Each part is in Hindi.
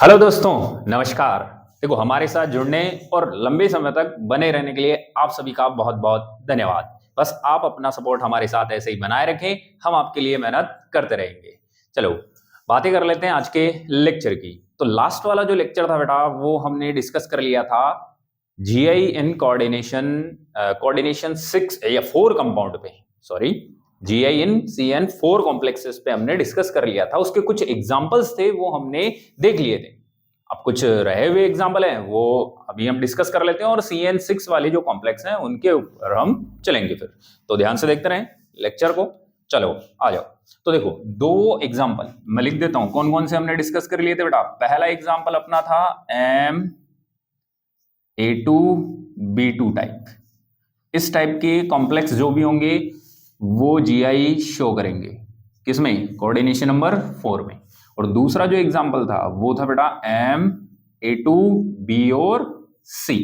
हेलो दोस्तों, नमस्कार। देखो, हमारे साथ जुड़ने और लंबे समय तक बने रहने के लिए आप सभी का बहुत बहुत धन्यवाद। बस आप अपना सपोर्ट हमारे साथ ऐसे ही बनाए रखें, हम आपके लिए मेहनत करते रहेंगे। चलो, बातें कर लेते हैं आज के लेक्चर की। तो लास्ट वाला जो लेक्चर था बेटा, वो हमने डिस्कस कर लिया था जीआई इन कोऑर्डिनेशन 6 या 4 कंपाउंड पे। सॉरी, जीआई इन सीएन 4 कॉम्प्लेक्सेस पे हमने डिस्कस कर लिया था। उसके कुछ एग्जांपल्स थे, वो हमने देख लिए थे। अब कुछ रहे हुए एग्जाम्पल हैं, वो अभी हम डिस्कस कर लेते हैं, और CN6 वाले जो कॉम्प्लेक्स हैं उनके ऊपर हम चलेंगे फिर। तो ध्यान से देखते रहें लेक्चर को। चलो आ जाओ। तो देखो, दो एग्जाम्पल मैं लिख देता हूं, कौन कौन से हमने डिस्कस कर लिए थे बेटा। पहला एग्जाम्पल अपना था MA2B2 टाइप। इस टाइप के कॉम्प्लेक्स जो भी होंगे वो जीआई शो करेंगे किसमें, कोऑर्डिनेशन नंबर 4 में। और दूसरा जो एग्जांपल था वो था बेटा MA2B और C।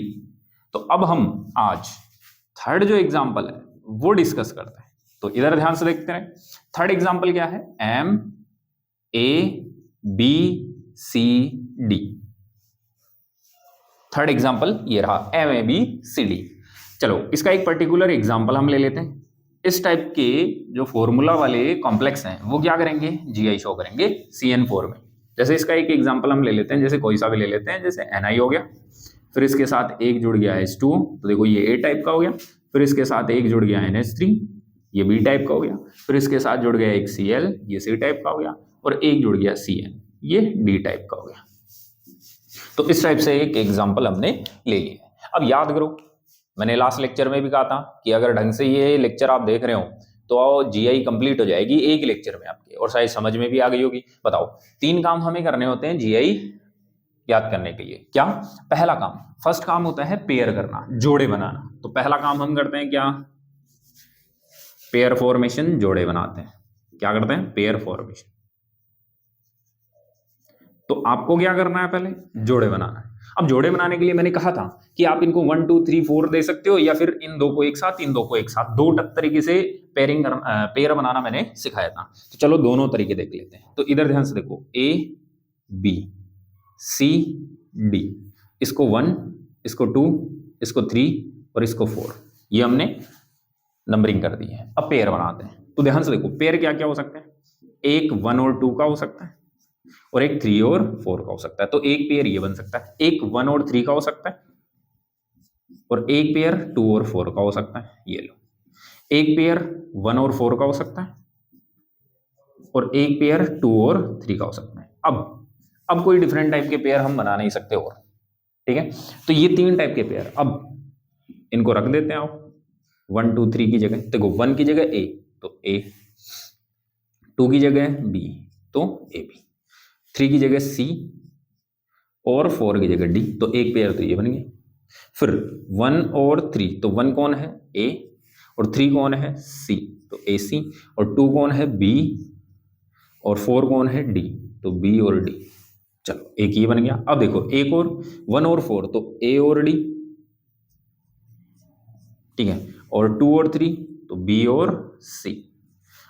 तो अब हम आज थर्ड जो एग्जांपल है वो डिस्कस करते हैं। तो इधर ध्यान से देखते हैं, थर्ड एग्जांपल क्या है, MABCD। थर्ड एग्जांपल ये रहा MABCD। चलो, इसका एक पर्टिकुलर एग्जांपल हम ले लेते हैं। इस टाइप के जो फॉर्मूला वाले कॉम्प्लेक्स हैं वो क्या करेंगे, जीआई शो करेंगे CN4 में। जैसे इसका एक एग्जांपल हम ले लेते हैं, जैसे कोई सा भी ले लेते हैं, जैसे Ni हो गया, फिर इसके साथ एक जुड़ गया H2, तो देखो ये A टाइप का हो गया। फिर इसके साथ एक जुड़ गया NH3, ये B टाइप का हो गया। फिर इसके साथ जुड़ गया एक Cl, ये C टाइप का हो गया। और एक जुड़ गया Cn, ये D टाइप का हो गया। तो इस टाइप से एक एग्जाम्पल हमने ले लिया। अब याद करो, मैंने लास्ट लेक्चर में भी कहा था कि अगर ढंग से ये लेक्चर आप देख रहे हो तो जीआई कंप्लीट हो जाएगी एक लेक्चर में आपके, और शायद समझ में भी आ गई होगी। बताओ, 3 काम हमें करने होते हैं जीआई याद करने के लिए। क्या? पहला काम, फर्स्ट काम होता है पेयर करना, जोड़े बनाना। तो पहला काम हम करते हैं क्या, पेयर फॉर्मेशन, जोड़े बनाते हैं। क्या करते हैं, पेयर फॉर्मेशन। तो आपको क्या करना है, पहले जोड़े बनाना है। अब जोड़े बनाने के लिए मैंने कहा था कि आप इनको 1 2 3 4 दे सकते हो, या फिर इन दो को एक साथ, इन दो को एक साथ, दो तरीके से पेयरिंग पेयर बनाना मैंने सिखाया था। तो चलो दोनों तरीके देख लेते हैं। तो इधर ध्यान से देखो, ABCD, इसको 1, इसको 2, इसको 3 और इसको 4, ये हमने नंबरिंग कर दी है। अब पेयर बनाते हैं। तो ध्यान से देखो, पेयर क्या क्या हो सकते हैं, एक 1 और 2 का हो सकता है, और एक 3 और 4 का हो सकता है। तो एक पेयर ये बन सकता है, एक 1 और 3 का हो सकता है, और एक पेयर 2 और 4 का हो सकता है। ये लो, एक पेयर 1 और 4 का हो सकता है, और एक पेयर 2 और 3 का हो सकता है। अब कोई डिफरेंट टाइप के पेयर हम बना नहीं सकते और, ठीक है। तो ये 3 टाइप के पेयर, अब इनको रख देते हैं आप 1 2 3 की जगह। देखो, 1 की जगह A तो A, 2 की जगह B तो AB, 3 की जगह C, और 4 की जगह D। तो एक पेयर तो ये बन गई। फिर 1 और 3, तो 1 कौन है, A, और 3 कौन है, C, तो AC, और 2 कौन है, B, और 4 कौन है, D, तो B और D। चलो, एक ये बन गया। अब देखो, एक और 1 और 4 तो A और D, ठीक है, और 2 और 3 तो B और C।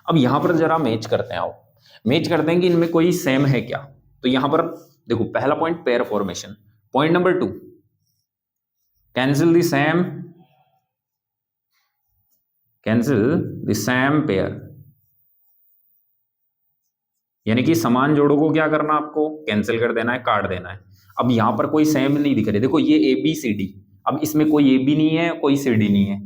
अब यहां पर जरा मैच करते हैं, आओ मैच करते हैं कि इनमें कोई सेम है क्या। तो यहां पर देखो, पहला point pair formation, point number 2, cancel the same pair, यानी कि समान जोड़ों को क्या करना, आपको कैंसिल कर देना है, काट देना है। अब यहां पर कोई सेम नहीं दिख रहे, देखो ये ABCD, अब इसमें कोई AB नहीं है, कोई CD नहीं है,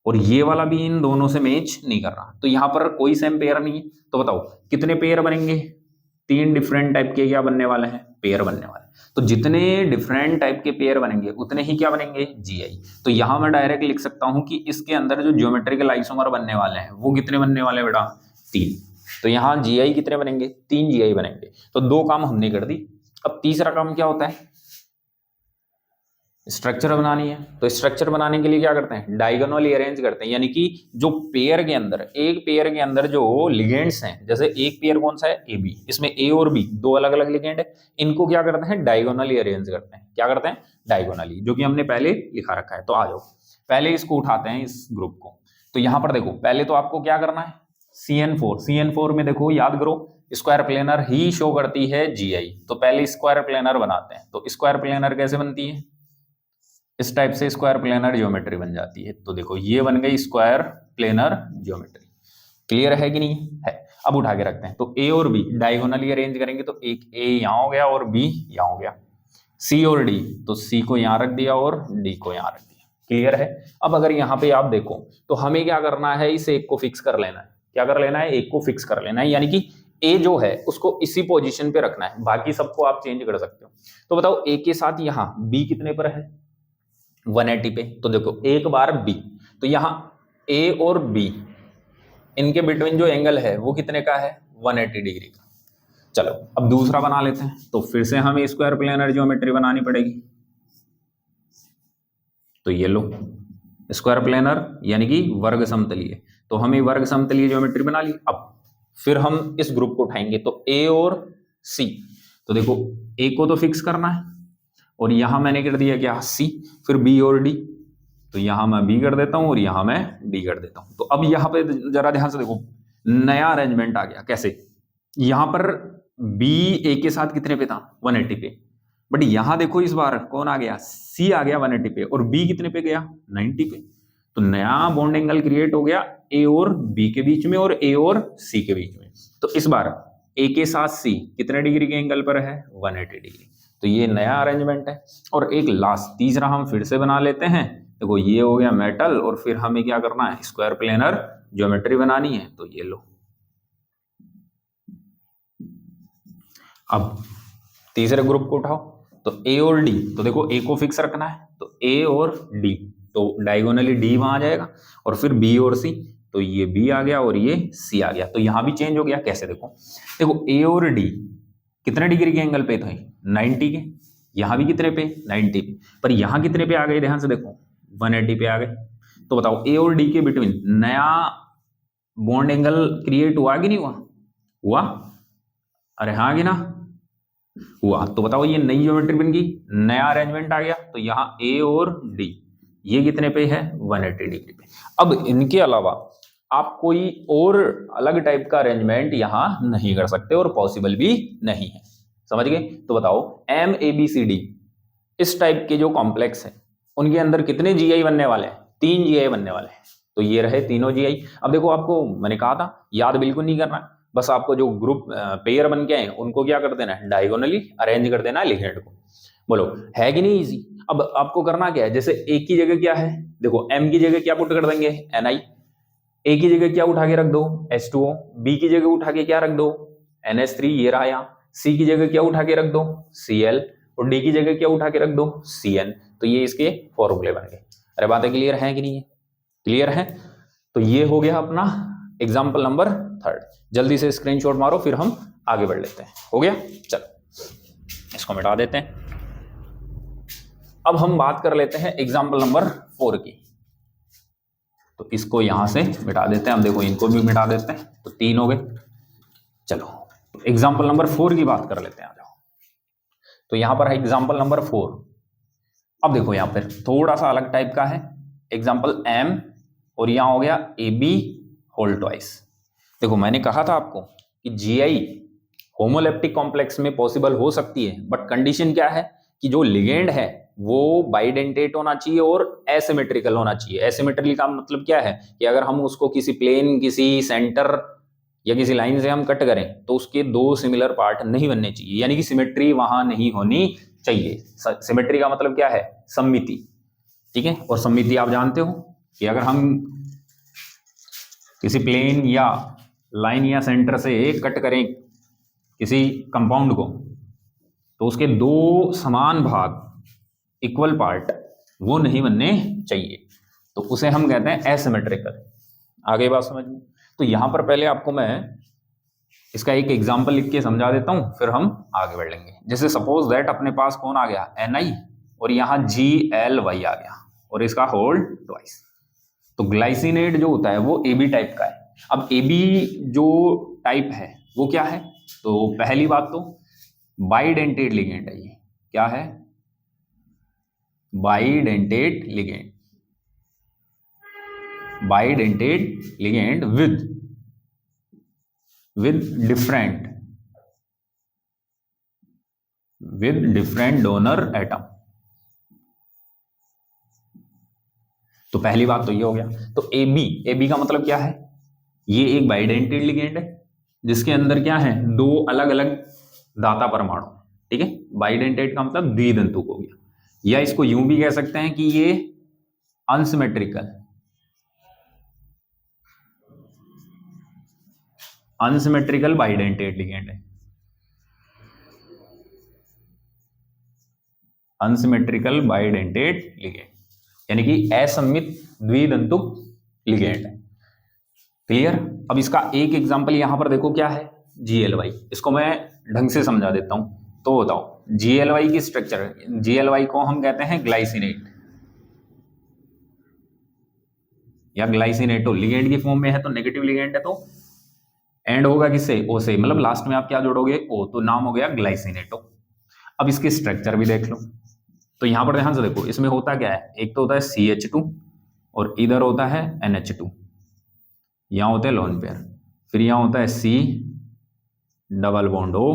और ये वाला भी इन दोनों से मैच नहीं कर रहा। तो यहां पर कोई सेम पेयर नहीं है। तो बताओ कितने पेयर बनेंगे, 3 डिफरेंट टाइप के क्या बनने वाले हैं, पेयर बनने वाले। तो जितने डिफरेंट टाइप के पेयर बनेंगे उतने ही क्या बनेंगे, जीआई। तो यहां मैं डायरेक्ट लिख सकता हूं कि इसके अंदर जो ज्योमेट्रिकल आइसोमर बनने वाले हैं वो कितने बनने वाले हैं बेटा, 3। तो यहाँ जीआई कितने बनेंगे, 3 जीआई बनेंगे। तो 2 काम हमने कर दी। अब तीसरा काम क्या होता है, स्ट्रक्चर बनानी है। तो स्ट्रक्चर बनाने के लिए क्या करते हैं, डायगोनली अरेंज करते हैं, यानी कि जो पेयर के अंदर, एक पेयर के अंदर जो लिगेंड्स हैं, जैसे एक पेयर कौन सा है, AB, इसमें A और B दो अलग अलग लिगेंड है, इनको क्या करते हैं, डायगोनली अरेंज करते हैं। क्या करते हैं, डायगोनली, जो कि हमने पहले लिखा रखा है। तो आ जाओ, पहले इसको उठाते हैं, इस ग्रुप को। तो यहां पर देखो, पहले तो आपको क्या करना है, CN4 में देखो, याद करो, स्क्वायर प्लेनर ही शो करती है जीआई। तो पहले स्क्वायर प्लेनर बनाते हैं। तो स्क्वायर प्लेनर कैसे बनती है? इस टाइप से स्क्वायर प्लेनर ज्योमेट्री बन जाती है। तो देखो ये बन गई स्क्वायर प्लेनर ज्योमेट्री। क्लियर है कि नहीं है? अब उठा के रखते हैं। तो ए और बी डायगोनली अरेंज करेंगे तो एक ए यहां हो गया और बी यहां हो गया। सी और डी, तो सी को यहां रख दिया और डी को यहां रख दिया। क्लियर है? अब अगर यहाँ पे आप देखो तो हमें क्या करना है, इस एक को फिक्स कर लेना है। क्या कर लेना है? एक को फिक्स कर लेना है, यानी कि ए जो है उसको इसी पोजीशन पे रखना है, बाकी सबको आप चेंज कर सकते हो। तो बताओ ए के साथ यहाँ बी कितने पर है? 180 पे। तो देखो एक बार बी, तो यहाँ ए और बी इनके बिटवीन जो एंगल है वो कितने का है? 180 डिग्री का। चलो अब दूसरा बना लेते हैं। तो फिर से हमें स्क्वायर प्लेनर ज्योमेट्री बनानी पड़ेगी। तो ये लो स्क्वायर प्लेनर यानी कि वर्ग समतलीय। तो हमें वर्ग समतलीय ज्योमेट्री बना ली। अब फिर हम इस ग्रुप को उठाएंगे। तो ए और सी, तो देखो ए को तो फिक्स करना है और यहां मैंने कर दिया क्या? सी। फिर बी और डी, तो यहां मैं बी कर देता हूं और यहां मैं डी कर देता हूं। तो अब यहां पे जरा ध्यान से देखो, नया अरेंजमेंट आ गया। कैसे? यहां पर बी ए के साथ कितने पे था? 180 पे। बट यहां देखो इस बार कौन आ गया? सी आ गया 180 पे और बी कितने पे गया? 90 पे। तो नया बॉन्ड एंगल क्रिएट हो गया ए और बी के बीच में और ए और सी के बीच में। तो इस बार ए के साथ सी कितने डिग्री के एंगल पर है? 180 डिग्री। तो ये नया अरेंजमेंट है। और एक लास्ट तीसरा हम फिर से बना लेते हैं। देखो ये हो गया मेटल और फिर हमें क्या करना है? स्क्वायर प्लेनर ज्योमेट्री बनानी है। तो ये लो, अब तीसरे ग्रुप को उठाओ। तो ए और डी, तो देखो ए को फिक्स रखना है। तो ए और डी, तो डायगोनली डी वहां आ जाएगा और फिर बी और सी, तो ये बी आ गया और ये सी आ गया। तो यहां भी चेंज हो गया। कैसे? देखो देखो ए और डी कितने डिग्री के एंगल पे थे? 90 के। यहां भी कितने पे? 90 पे। पर यहां कितने पे आ गए? ध्यान से देखो 180 पे आ गए। तो बताओ ए और डी के बिटवीन नया बॉन्ड एंगल क्रिएट हुआ कि नहीं हुआ? हुआ? अरे हाँ कि ना हुआ। तो बताओ ये नई ज्योमेट्री बन गई, नया अरेंजमेंट आ गया। तो यहाँ ए और डी ये कितने पे है? 180 डिग्री पे। अब इनके अलावा आप कोई और अलग टाइप का अरेंजमेंट यहाँ नहीं कर सकते और पॉसिबल भी नहीं है। समझ गए? तो बताओ M A B C D इस टाइप के जो कॉम्प्लेक्स है उनके अंदर कितने जीआई बनने वाले हैं? 3 जीआई बनने वाले हैं। तो ये रहे तीनों जीआई। अब देखो आपको मैंने कहा था याद बिल्कुल नहीं करना, बस आपको जो ग्रुप पेयर बन के आए उनको क्या कर देना है? डायगोनली अरेंज कर देना है लिगेंड को। बोलो है कि नहीं इजी? अब आपको करना क्या है? जैसे एक की जगह क्या है? देखो एम की जगह क्या पुट कर देंगे? एनआई। ए की जगह क्या उठा के रख दो? H2O। बी की जगह उठा के क्या रख दो? NH3, ये रहा यहाँ। सी की जगह क्या उठा के रख दो? Cl। और डी की जगह क्या उठा के रख दो? Cn। तो ये इसके फॉर्मूले बन गए। अरे बातें क्लियर हैं कि नहीं है? क्लियर है? तो ये हो गया अपना एग्जाम्पल नंबर 3। जल्दी से स्क्रीनशॉट मारो फिर हम आगे बढ़ लेते हैं। हो गया? चलो इसको मिटा देते हैं। अब हम बात कर लेते हैं एग्जाम्पल नंबर 4 की। तो इसको यहां से मिटा देते हैं। अब देखो इनको भी मिटा देते हैं। तो 3 हो गए। चलो एग्जाम्पल नंबर 4 की बात कर लेते हैं। आ जाओ। तो यहां पर है एग्जाम्पल नंबर 4। अब देखो यहां पर थोड़ा सा अलग टाइप का है। एग्जाम्पल एम और यहां हो गया ए बी होल ट्वाइस। देखो मैंने कहा था आपको कि जीआई होमोलेप्टिक कॉम्प्लेक्स में पॉसिबल हो सकती है, बट कंडीशन क्या है कि जो लिगेंड है वो बाइडेंटेट होना चाहिए और एसिमेट्रिकल होना चाहिए। एसिमेट्रिकल का मतलब क्या है कि अगर हम उसको किसी प्लेन, किसी सेंटर या किसी लाइन से हम कट करें तो उसके 2 सिमिलर पार्ट नहीं बनने चाहिए, यानी कि सिमेट्री वहां नहीं होनी चाहिए। सिमेट्री का मतलब क्या है? सममिति। ठीक है? और सममिति आप जानते हो कि अगर हम किसी प्लेन या लाइन या सेंटर से कट करें किसी कंपाउंड को तो उसके 2 समान भाग, इक्वल पार्ट, वो नहीं बनने चाहिए। तो उसे हम कहते हैं एसिमेट्रिकल। आगे बात समझ में? तो यहां पर पहले आपको मैं इसका एक एग्जांपल लिख के समझा देता हूं, फिर हम आगे बढ़ लेंगे। जैसे सपोज दैट अपने पास कौन आ गया? Ni और यहां GLY आ गया और इसका होल ट्वाइस। तो ग्लाइसिनेट जो होता है वो AB टाइप का है। अब AB जो टाइप है वो क्या है? तो पहली बात तो बाइडेंटेट लिगेंड है। ये क्या है? Bidentate ligand. Bidentate ligand with different with different donor atom. तो पहली बात तो ये हो गया। तो ए बी का मतलब क्या है, ये एक बाइडेंटेड लिगेंड है जिसके अंदर क्या है, दो अलग अलग दाता परमाणु। ठीक है, बाइडेंटेड का मतलब द्विदंतुक हो गया, या इसको यूं भी कह सकते हैं कि ये अनसिमेट्रिकल बाइडेंटेड लिगेंड है। अनसिमेट्रिकल बाइडेंटेड लिगेंड यानी कि असममित द्विदंतुक लिगेंड है। क्लियर। अब इसका एक एग्जांपल यहां पर देखो क्या है, GLY। इसको मैं ढंग से समझा देता हूं तो बताओ। GLY की स्ट्रक्चर, GLY को हम कहते हैं ग्लाइसिनेट या ग्लाइसिनेटो। लिगेंड की फॉर्म में है तो नेगेटिव लिगेंड है, तो एंड होगा किससे, ओ से, मतलब लास्ट में आप क्या जोड़ोगे, ओ, तो नाम हो गया ग्लाइसिनेटो। अब इसके स्ट्रक्चर भी देख लो। तो यहां पर ध्यान से देखो, इसमें होता क्या है, एक तो होता है CH2 और इधर होता है NH2। यहां होते हैं लोन पेयर, फिर यहां होता है C डबल बॉन्ड O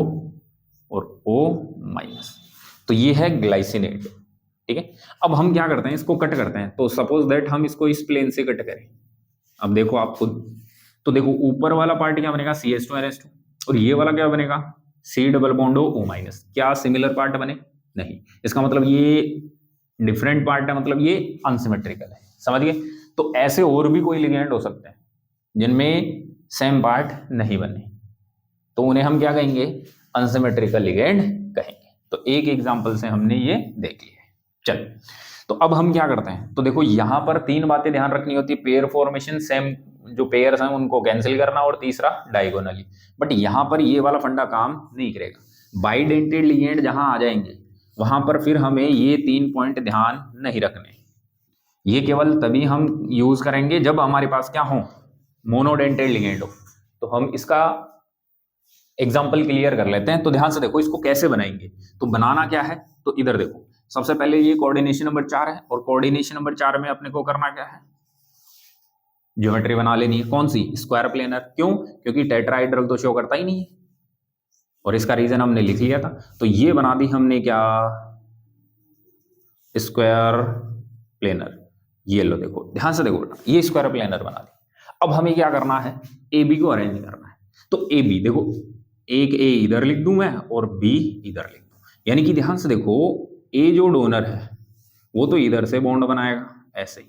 और O माइनस। तो ये है ग्लाइसिनेट। ठीक है, अब हम क्या करते हैं, इसको कट करते हैं। तो सपोज दैट हम इसको इस प्लेन से कट करें। अब देखो आप खुद, तो देखो ऊपर वाला पार्ट क्या बनेगा, CH2 NH2, और ये वाला क्या बनेगा, C double bond O minus. क्या सिमिलर पार्ट बने, नहीं। इसका मतलब ये डिफरेंट पार्ट है, मतलब ये अनसिमेट्रिकल है। समझ गए। तो ऐसे और भी कोई लिगेंड हो सकते हैं जिनमें सेम पार्ट नहीं बने, तो उन्हें हम क्या कहेंगे, अनसिमेट्रिकल लिगेंड कहेंगे। तो एक एग्जांपल से हमने ये देख लिया। चल, तो अब हम क्या करते हैं, तो देखो यहां पर तीन बातें ध्यान रखनी होती है। पेयर फॉर्मेशन, सेम जो पेयर्स हैं उनको कैंसिल करना, और तीसरा डायगोनली। बट यहां पर ये वाला फंडा काम नहीं करेगा। बाइडेंटेड लिगेंड जहां आ जाएंगे वहां पर फिर हमें ये 3 पॉइंट ध्यान नहीं रखने। ये केवल तभी हम यूज करेंगे जब हमारे पास क्या हो, मोनोडेंटेड लिगेंड हो। तो हम इसका एग्जाम्पल क्लियर कर लेते हैं। तो ध्यान से देखो, इसको कैसे बनाएंगे। तो बनाना क्या है, तो इधर देखो, सबसे पहले ये कोऑर्डिनेशन नंबर 4 है, और कोऑर्डिनेशन नंबर 4 में अपने को करना क्या है, ज्योमेट्री बना लेनी है। कौन सी, स्क्वायर प्लेनर। क्यों, क्योंकि टेट्राहेड्रल तो शो करता ही नहीं है, और इसका रीजन हमने लिख लिया था। तो ये बना दी हमने क्या, स्क्वायर प्लेनर। ये लो, देखो ध्यान से देखो बेटा, ये स्क्वायर प्लेनर बना दी। अब हमें क्या करना है, AB को अरेंज करना है। तो AB देखो, एक A इधर लिख दूं मैं और B इधर लिख दूं, यानी कि ध्यान से देखो, A जो डोनर है वो तो इधर से बॉन्ड बनाएगा ऐसे ही,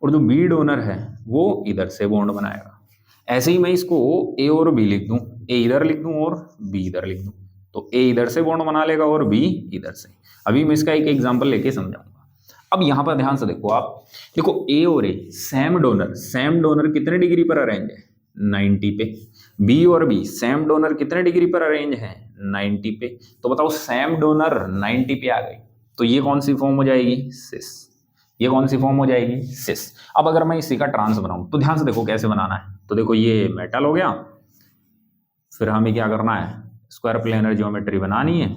और जो B डोनर है वो इधर से बॉन्ड बनाएगा। ऐसे ही मैं इसको A और B लिख दूं, A इधर लिख दूं और B इधर लिख दूं, तो A इधर से बॉन्ड बना लेगा और B इधर से। अभी मैं इसका एक एग्जांपल लेके समझाऊंगा। अब यहां पर ध्यान से देखो आप, देखो A और A सेम डोनर कितने डिग्री पर अरेंज है, 90 पे। B और B सेम डोनर कितने डिग्री पर अरेंज है, 90 पे। तो बताओ, सेम डोनर 90 पे आ गई, तो ये कौन सी फॉर्म हो जाएगी, सिस। ये कौन सी फॉर्म हो जाएगी, सिस। अब अगर मैं इसी का ट्रांस बनाऊं तो ध्यान से देखो कैसे बनाना है। तो देखो ये मेटल हो गया, फिर हमें क्या करना है, स्क्वायर प्लेनर ज्योमेट्री बनानी है।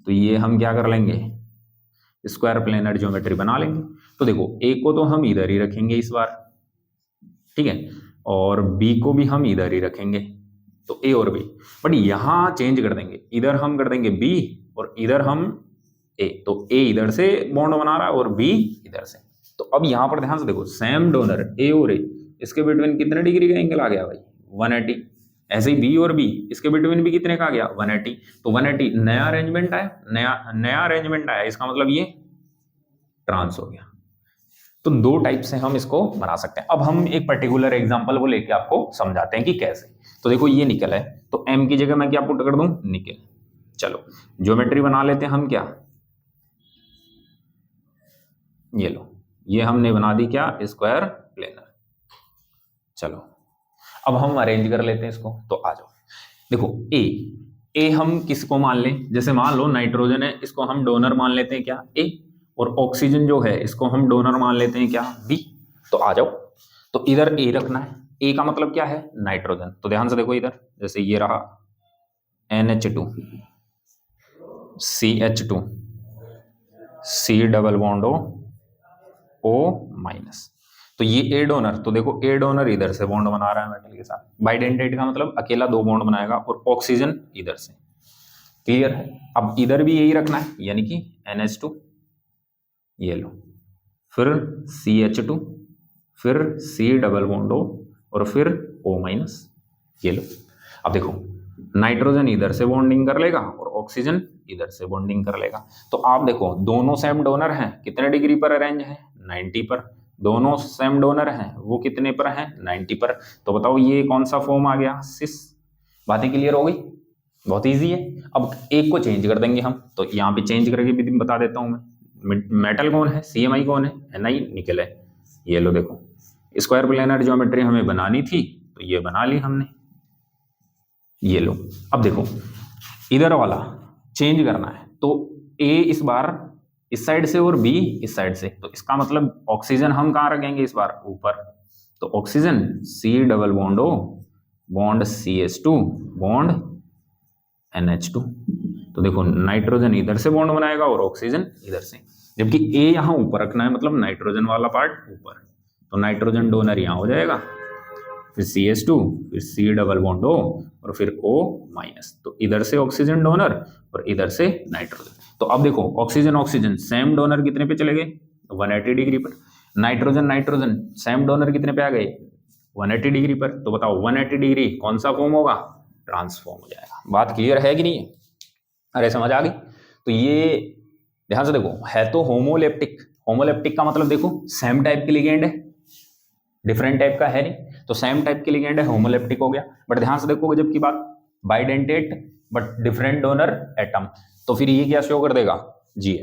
तो ये हम क्या कर लेंगे, स्क्वायर प्लेनर ज्योमेट्री बना लेंगे। तो देखो A को तो हम इधर ही रखेंगे इस बार, ठीक है, और B को भी हम इधर ही रखेंगे, तो A और B। बट यहां चेंज कर देंगे, इधर हम कर देंगे B और इधर हम A। तो A इधर से बॉन्ड बना रहा है और B इधर से। तो अब यहां पर ध्यान से देखो, सेम डोनर A और A, इसके बिटवीन कितने डिग्री का एंगल आ गया भाई, 180। ऐसे ही B और B, इसके बिटवीन भी कितने का आ गया, 180। तो 180 नया अरेंजमेंट आया, नया अरेंजमेंट आया, इसका मतलब ये ट्रांस हो गया। तो दो टाइप से हम इसको बना सकते हैं। अब हम एक पर्टिकुलर एग्जांपल वो लेके आपको समझाते हैं कि कैसे। तो देखो ये निकल है, तो M की जगह मैं क्या पुट कर दूं, निकल। चलो ज्योमेट्री बना लेते हैं हम, क्या, ये लो, ये हमने बना दी क्या, स्क्वायर प्लेनर। चलो अब हम अरेंज कर लेते हैं इसको। तो आ जाओ, देखो ए हम किसको मान लें, जैसे मान लो नाइट्रोजन है, इसको हम डोनर मान लेते हैं क्या, A। और ऑक्सीजन जो है इसको हम डोनर मान लेते हैं क्या, B। तो आ जाओ, तो इधर A रखना है। A का मतलब क्या है, नाइट्रोजन। तो ध्यान से देखो इधर, जैसे ये रहा NH2 CH2 C double bond O minus. तो ये A डोनर, तो देखो A डोनर इधर से बॉन्ड बना रहा है मेटल के साथ। बाइडेंटेट का मतलब अकेला दो बॉन्ड बनाएगा, और ऑक्सीजन इधर से। क्लियर है। अब इधर भी यही रखना है, यानी कि NH2, ये लो, फिर CH2, फिर C डबल बॉन्ड O और फिर O-, ये लो। अब देखो नाइट्रोजन इधर से बॉन्डिंग कर लेगा और ऑक्सीजन इधर से बॉन्डिंग कर लेगा। तो आप देखो दोनों सेम डोनर हैं, कितने डिग्री पर अरेंज है, 90 पर। दोनों सेम डोनर हैं, वो कितने पर हैं, 90 पर। तो बताओ ये कौन सा फॉर्म आ गया, सिस। बातें क्लियर हो गई, बहुत इजी है। अब एक को चेंज कर देंगे हम, तो यहाँ पे चेंज करके भी बता देता हूँ मैं। मेटल कौन है, CMI कौन है, Ni निकल है। ये लो देखो, स्क्वायर प्लेनर ज्योमेट्री हमें बनानी थी तो ये बना ली हमने, ये लो। अब देखो इधर वाला चेंज करना है, तो A इस बार इस साइड से और B इस साइड से, तो इसका मतलब ऑक्सीजन हम कहाँ रखेंगे इस बार, ऊपर। तो oxygen C double bond O bond CH2 bond NH2। तो देखो नाइट्रोजन इधर से बॉन्ड बनाएगा और ऑक्सीजन इधर से, जबकि A यहाँ ऊपर रखना है, मतलब नाइट्रोजन वाला पार्ट ऊपर। तो नाइट्रोजन डोनर यहाँ हो जाएगा, फिर CH2, फिर C डबल बॉन्ड O और फिर O-। तो इधर से ऑक्सीजन डोनर और इधर से नाइट्रोजन। तो अब देखो ऑक्सीजन ऑक्सीजन सेम डोनर कितने पे चले गए, 180 डिग्री पर। नाइट्रोजन नाइट्रोजन सेम डोनर कितने पे आ गए, 180 डिग्री पर। तो बताओ 180 डिग्री कौन सा फॉर्म होगा, ट्रांसफॉर्म हो जाएगा। बात क्लियर है कि नहीं है, अरे समझ आ गई। तो ये ध्यान से देखो, है तो होमोलेप्टिक। होमोलेप्टिक का मतलब देखो सेम टाइप के लिगेंड है, डिफरेंट टाइप का है नहीं। तो सेम टाइप के लिगेंड है, होमोलेप्टिक हो गया। बट ध्यान से देखो जब की बात bidentate but different donor atom, तो फिर ये क्या शो कर देगा, Gi।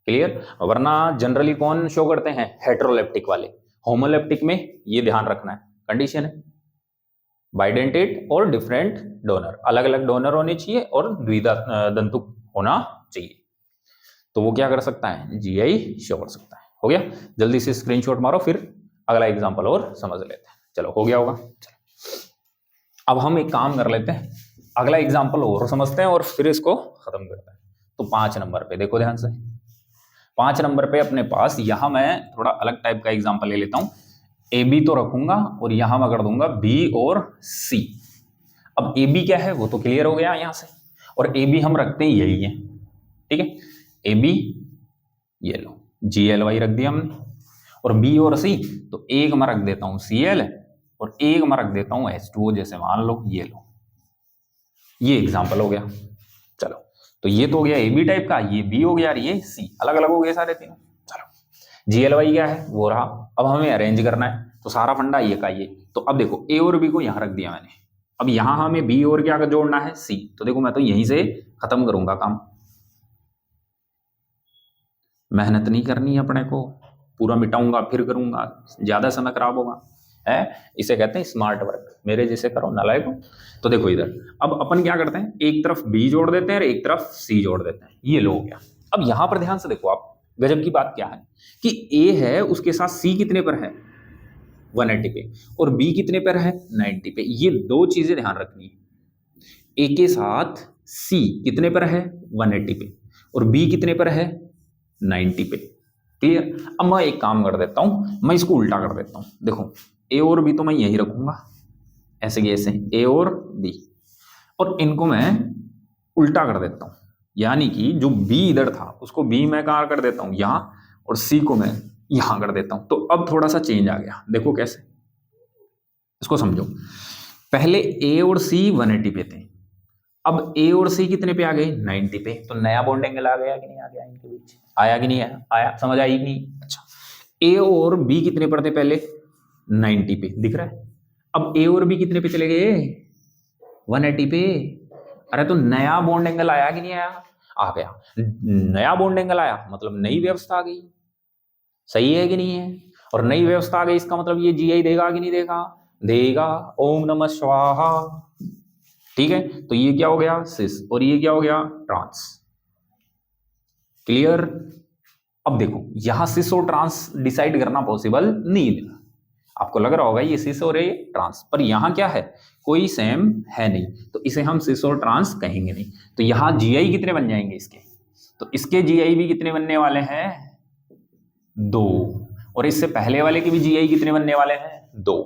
क्लियर। वरना जनरली कौन शो करते हैं, हेटेरोलेप्टिक वाले। होमोलेप्टिक में ये ध्यान रखना है, कंडीशन है बाइडेंटेट और डिफरेंट डोनर, अलग अलग डोनर होने चाहिए और द्विदंतुक होना चाहिए। तो वो क्या कर सकता है, Gi शो कर सकता है। हो गया, जल्दी से स्क्रीनशॉट मारो, फिर अगला एग्जांपल और समझ लेते हैं। चलो हो गया होगा। चलो अब हम एक काम कर लेते हैं, अगला एग्जांपल और समझते हैं और फिर इसको खत्म करते हैं। तो 5 नंबर पे देखो ध्यान से, 5 नंबर पे अपने पास यहां मैं थोड़ा अलग टाइप का एग्जांपल ले लेता हूं। AB तो रखूंगा और यहां मैं कर दूंगा B और C। अब AB क्या है वो तो क्लियर हो गया यहां से, और AB हम रखते हैं यही है, ठीक है। AB ये लो, GLY रख दिया हमने, और B और C तो एक मैं रख देता हूं Cl और एक मैं रख देता हूं H2O, जैसे मान लो ये लो, ये एग्जांपल हो गया। चलो तो ये तो हो गया AB टाइप का, ये B हो गया और ये C, अलग अलग हो गए सारे तीनों। चलो GLY क्या है वो रहा, अब हमें अरेंज करना है, तो सारा फंडा ये का ये। तो अब देखो A और B को यहां रख दिया मैंने, अब यहां हमें B और क्या जोड़ना है, C। तो देखो मैं तो यहीं से खत्म करूंगा काम, मेहनत नहीं करनी है अपने को, पूरा मिटाऊंगा फिर करूंगा, ज्यादा समय खराब होगा है। इसे कहते हैं स्मार्ट वर्क, मेरे जैसे करो नालायक हो। तो देखो इधर अब अपन क्या करते हैं, एक तरफ B जोड़ देते हैं और एक तरफ C जोड़ देते हैं, ये लो हो गया। अब यहां पर ध्यान से देखो आप, गजब की बात क्या है कि A है उसके साथ C कितने पर है, 180 पे, और B कितने पर है, 90 पे। ये दो चीजें ध्यान रखनी है, A के साथ C कितने पर है, 180 पे, और B कितने पर है, 90 पे। क्लियर। अब मैं एक काम कर देता हूं, मैं इसको उल्टा कर देता हूं। देखो A और B तो मैं यही रखूंगा, ऐसे कि ऐसे A और B, और इनको मैं उल्टा कर देता हूं, यानी कि जो B इधर था उसको B मैं कहाँ कर देता हूं, यहां, और C को मैं यहां कर देता हूं। तो अब थोड़ा सा चेंज आ गया, देखो कैसे, इसको समझो। पहले A और C 180 पे थे, अब A और C कितने पे आ गए, 90 पे। तो नया बॉन्ड एंगल आ गया कि नहीं आ गया इनके बीच, आया कि नहीं आया, आया, समझ आई कि नहीं। अच्छा, A और B कितने पर थे पहले, 90 पे, दिख रहा है। अब A और B कितने पे चले गए, 180 पे। अरे तो नया बॉन्ड एंगल आया कि नहीं आया, आ गया। नया बॉन्ड एंगल आया मतलब नई व्यवस्था आ गई, सही है कि नहीं है। और नई व्यवस्था आ गई इसका मतलब ये Gi देगा कि नहीं देगा, देगा। ओम नमः स्वाहा, ठीक है। तो ये क्या हो गया, सिस, और ये क्या हो गया, ट्रांस। क्लियर। अब देखो यहां सिस और ट्रांस डिसाइड करना पॉसिबल नहीं है, आपको लग रहा होगा ये सिस और ये ट्रांस, पर यहां क्या है, कोई सेम है नहीं, तो इसे हम सिस और ट्रांस कहेंगे नहीं। तो यहां Gi कितने बन जाएंगे इसके, तो इसके Gi भी कितने बनने वाले हैं, 2, और इससे पहले वाले के भी Gi कितने बनने वाले हैं, 2।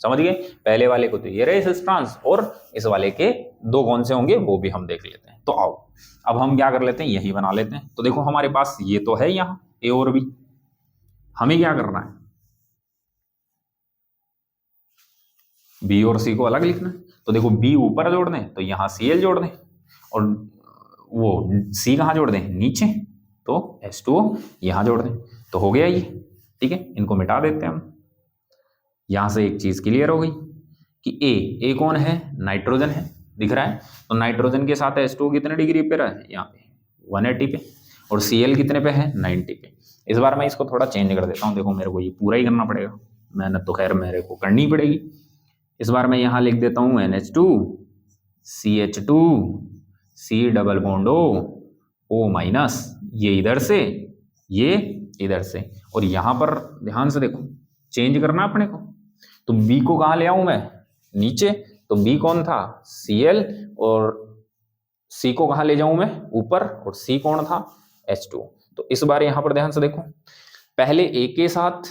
समझ गए, पहले वाले को तो ये रहे सिस ट्रांस और इस वाले के दो कौन से होंगे वो भी हम देख लेते हैं। तो आओ अब हम क्या कर लेते हैं, यही बना लेते हैं। तो देखो हमारे पास ये तो है यहाँ ए और बी, हमें क्या करना है, बी और सी को अलग लिखना है। तो देखो बी ऊपर जोड़ दें तो यहाँ Cl जोड़ दें, और वो सी कहाँ जोड़ दें, नीचे, तो H2O यहाँ जोड़ दें, तो हो गया ये। ठीक है, इनको मिटा देते हैं हम। यहां से एक चीज क्लियर हो गई कि ए कौन है, नाइट्रोजन है, दिख रहा है। तो नाइट्रोजन के साथ H2O कितने डिग्री पे रहा है, यहाँ पे 180 पे, और Cl कितने पे है, 90 पे। इस बार मैं इसको थोड़ा चेंज कर देता हूँ, देखो मेरे को ये पूरा ही करना पड़ेगा, मेहनत तो खैर मेरे को करनी पड़ेगी। इस बार मैं यहाँ लिख देता हूँ NH2 CH2 C double bond O minus, ये इधर से, ये इधर से, और यहाँ पर ध्यान से देखो चेंज करना अपने को। तो B को कहाँ ले आऊं मैं, नीचे, तो B कौन था, Cl, और C को कहाँ ले जाऊं मैं, ऊपर, और C कौन था, H2O। तो इस बार यहाँ पर ध्यान से देखो, पहले A के साथ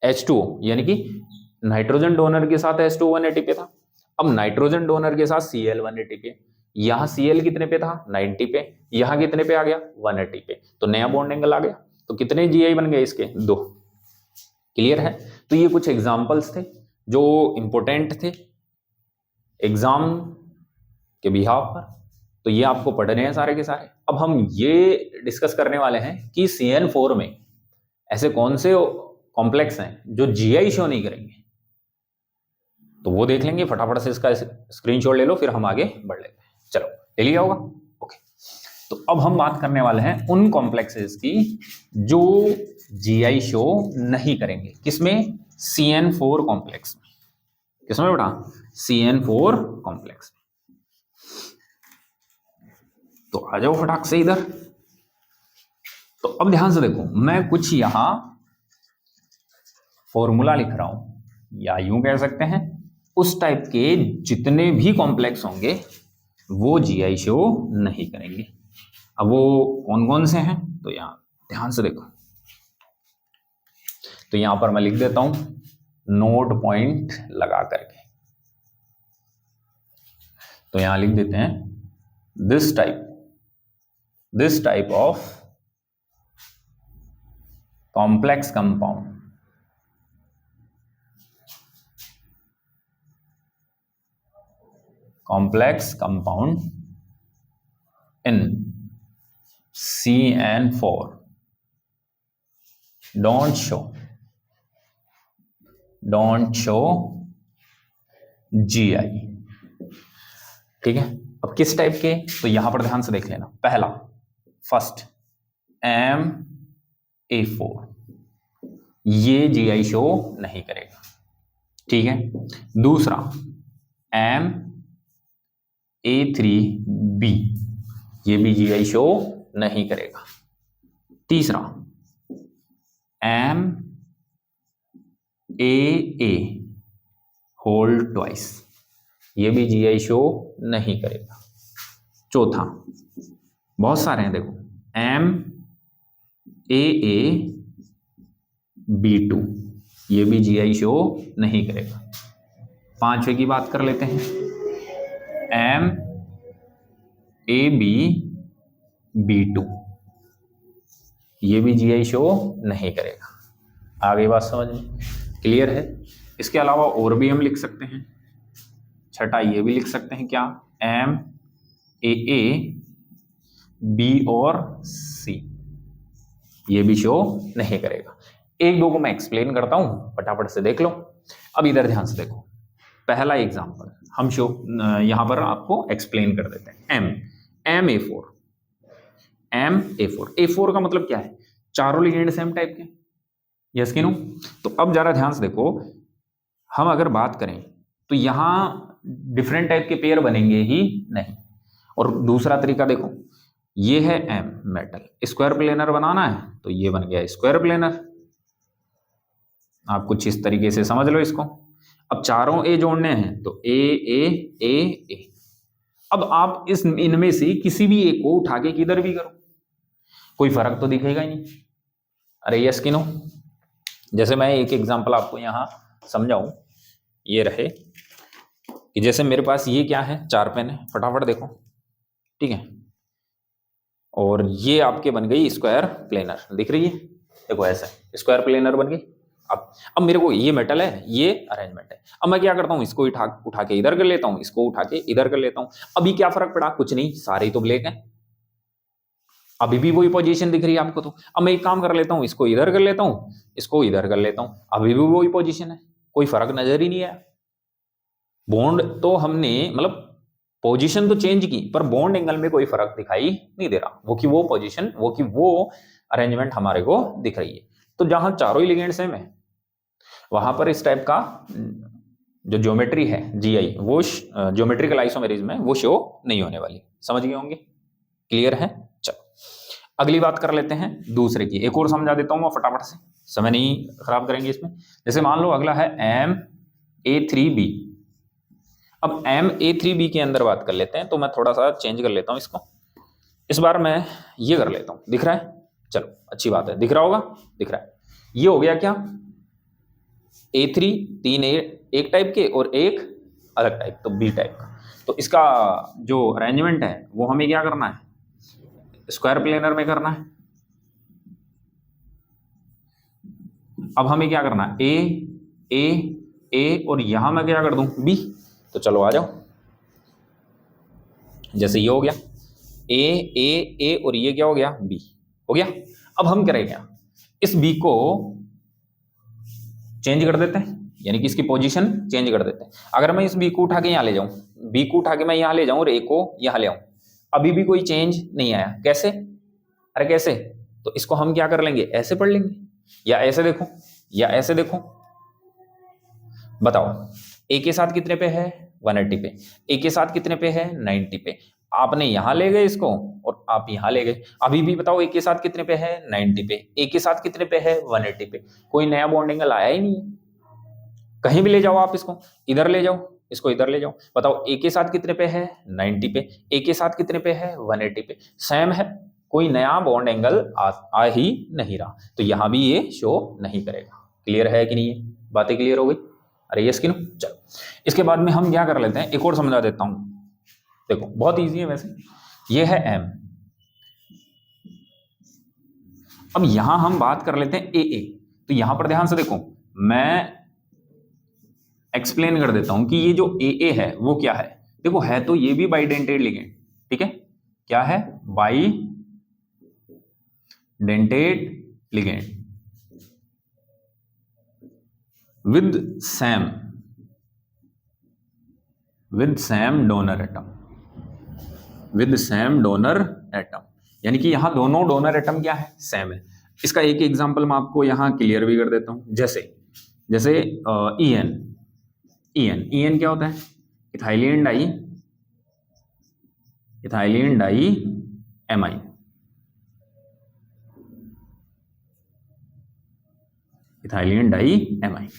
H2O यानी कि नाइट्रोजन डोनर के साथ H2O 180 पे था, अब नाइट्रोजन डोनर के साथ Cl 180 पे, यहाँ Cl कितने पे था, 90 पे, यहाँ कितने पे आ गया, 180 पे, तो नया बॉन्ड एंगल आ गया। तो कितने GI बन गए इसके, 2। क्लियर है। तो ये कुछ एग्जाम्पल्स थे जो इंपॉर्टेंट थे एग्जाम के बिहाफ पर, तो ये आपको पढ़ने हैं सारे के सारे। अब हम ये डिस्कस करने वाले हैं कि CN4 में ऐसे कौन से कॉम्प्लेक्स हैं जो GI शो नहीं करेंगे, तो वो देख लेंगे। फटाफट से इसका स्क्रीनशॉट ले लो, फिर हम आगे बढ़ लेते हैं। चलो ले लिया होगा, ओके। तो अब हम बात करने वाले हैं उन कॉम्प्लेक्सेस की जो GI शो नहीं करेंगे, किसमें, CN4 कॉम्प्लेक्स में। किसमें बेटा, CN4 कॉम्प्लेक्स में। तो आ जाओ फटाक से इधर। तो अब ध्यान से देखो, मैं कुछ यहां फॉर्मूला लिख रहा हूं, या यूं कह सकते हैं उस टाइप के जितने भी कॉम्प्लेक्स होंगे वो GI शो नहीं करेंगे। अब वो कौन कौन से हैं, तो यहां ध्यान से देखो, तो यहां पर मैं लिख देता हूं नोट पॉइंट लगा करके। तो यहां लिख देते हैं this type of complex compound in CN4 don't show GI। ठीक है, अब किस टाइप के, तो यहां पर ध्यान से देख लेना। पहला, फर्स्ट MA4, ये GI शो नहीं करेगा। ठीक है, दूसरा MA3B, ये भी GI शो नहीं करेगा। तीसरा MAA होल ट्वाइस, ये भी GI शो नहीं करेगा। चौथा, बहुत सारे हैं देखो, MAAB2, ये भी GI शो नहीं करेगा। पांचवे की बात कर लेते हैं, MABB2, ये भी GI शो नहीं करेगा। आगे बात समझ में क्लियर है। इसके अलावा और भी हम लिख सकते हैं। छठा ये भी लिख सकते हैं, क्या, MAAB और C, ये भी शो नहीं करेगा। एक दो को मैं एक्सप्लेन करता हूं, फटाफट से देख लो। अब इधर ध्यान से देखो, पहला एग्जांपल हम शो यहां पर आपको एक्सप्लेन कर देते हैं। MA4 A4 का मतलब क्या है, चारों लिगेंड सेम टाइप के, यस कि नो। तो अब जरा ध्यान से देखो, हम अगर बात करें तो यहां डिफरेंट टाइप के पेयर बनेंगे ही नहीं। और दूसरा तरीका देखो, ये है M मेटल, स्क्वायर प्लेनर बनाना है तो ये बन गया स्क्वायर प्लेनर। आप कुछ इस तरीके से समझ लो इसको। अब चारों ए जोड़ने हैं तो ए। अब आप इनमें से किसी भी एक को उठा के किधर भी करो, कोई फर्क तो दिखेगा ही नहीं। अरे यस कि नो। जैसे मैं एक एग्जांपल आपको यहां समझाऊं, ये रहे कि जैसे मेरे पास ये क्या है, 4 पेन है, फटाफट देखो, ठीक है, और ये आपके बन गई स्क्वायर प्लेनर, दिख रही है, देखो ऐसा स्क्वायर प्लेनर बन गई। अब मेरे को ये मेटल है, ये अरेंजमेंट है, अब मैं क्या करता हूँ, इसको उठा के इधर कर लेता हूँ, इसको उठा के इधर कर लेता हूँ। अभी क्या फर्क पड़ा, कुछ नहीं, सारे ही तो ब्लैक हैं, अभी भी वही पोजीशन दिख रही है आपको। तो अब मैं एक काम कर लेता हूँ, इसको इधर कर लेता हूँ, इसको इधर कर लेता हूँ, अभी भी वही पोजीशन है, कोई फर्क नजर ही नहीं आया। बॉन्ड तो हमने मतलब पोजीशन तो चेंज की, पर बॉन्ड एंगल में कोई फर्क दिखाई नहीं दे रहा, वो की वो पोजीशन, वो की वो अरेंजमेंट हमारे को दिख रही है। तो जहां चारों ही लिगेंड सेम है, वहां पर इस टाइप का जो ज्योमेट्री है जीआई, वो ज्योमेट्रिकल आइसोमेरिज्म में वो शो नहीं होने वाली। समझ गए होंगे, क्लियर है। चलो अगली बात कर लेते हैं दूसरे की, एक और समझा देता हूं मैं फटाफट से, समय नहीं खराब करेंगे इसमें। जैसे मान लो अगला है MA3B। अब MA3B के अंदर बात कर लेते हैं, तो मैं थोड़ा सा चेंज कर लेता हूं इसको, इस बार मैं ये कर लेता हूं, दिख रहा है, चलो अच्छी बात है, दिख रहा होगा, दिख रहा है। ये हो गया क्या, A3 तीन एक टाइप के और एक अलग टाइप, तो B टाइप का। तो इसका जो अरेंजमेंट है वो हमें क्या करना है, स्क्वायर प्लेनर में करना है। अब हमें क्या करना है, ए और यहां मैं क्या कर दूं, B। तो चलो आ जाओ, जैसे ये हो गया ए और ये क्या हो गया, B हो गया। अब हम करें क्या, इस B को चेंज कर देते हैं, यानी कि इसकी पोजीशन चेंज कर देते हैं। अगर मैं इस B को उठा के यहां ले जाऊं, B को उठा के मैं यहां ले जाऊं और A को यहां ले आऊं, अभी भी कोई चेंज नहीं आया। कैसे, अरे कैसे, तो इसको हम क्या कर लेंगे, ऐसे पढ़ लेंगे, या ऐसे देखो, या ऐसे देखो, बताओ A के साथ कितने पे है, 180 पे, A के साथ कितने पे है, 90 पे। आपने यहां ले गए इसको और आप यहां ले गए, अभी भी बताओ A के साथ कितने पे है, 90 पे, A के साथ कितने पे है, 180 पे। कोई नया बॉन्ड एंगल आया ही नहीं है। कहीं भी ले जाओ आप इसको, इधर ले जाओ, इसको इधर ले जाओ, बताओ A के साथ कितने पे है, 90 पे, A के साथ कितने पे है, 180 पे, सेम है, कोई नया बॉन्ड एंगल आ ही नहीं रहा, तो यहां भी ये शो नहीं करेगा। क्लियर है कि नहीं, बातें क्लियर हो गई, अरे ये स्किन। चलो इसके बाद में हम क्या कर लेते हैं, एक और समझा देता हूं, देखो बहुत इजी है वैसे, ये है M। अब यहां हम बात कर लेते हैं AA, तो यहां पर ध्यान से देखो, मैं एक्सप्लेन कर देता हूं कि ये जो AA है वो क्या है। देखो है तो ये भी बाइडेंटेड लिगेंड, ठीक है, क्या है, bidentate ligand with same donor atom, with same donor atom, यानी कि यहां दोनों डोनर एटम क्या है, सेम है। इसका एक एग्जांपल मैं आपको यहां क्लियर भी कर देता हूं, जैसे EN क्या होता है, ethylene diamine, ethylene diamine.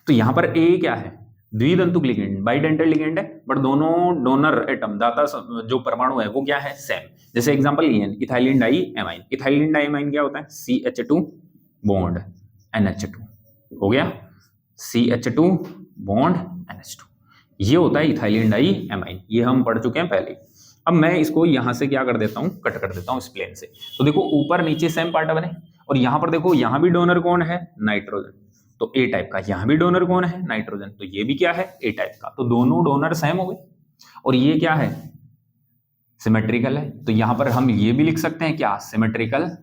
तो यहां पर A क्या है, द्वितंतुक लिगेंड, बाइडेंटेड लिगेंड है, बट दोनों डोनर एटम, दाता जो परमाणु है वो क्या है, सेम। जैसे example EN, ethylene diamine. Ethylene diamine क्या होता है, CH2 बॉन्ड NH2, हो गया CH2 बॉन्ड NH2, ये होता है इथाइलिन डाई एमाइन, ये हम पढ़ चुके हैं पहले। अब मैं इसको यहां से क्या कर देता हूं, कट कर देता हूं इस प्लेन से, तो देखो ऊपर नीचे सेम पार्ट बने, और यहां पर देखो यहां भी डोनर कौन है, नाइट्रोजन, तो A टाइप का, यहां भी डोनर कौन है, नाइट्रोजन, तो ये भी क्या है, A टाइप का, तो दोनों डोनर सेम हो गए। और ये क्या है, सिमेट्रिकल है, तो यहां पर हम ये भी लिख सकते हैं क्या, सिमेट्रिकल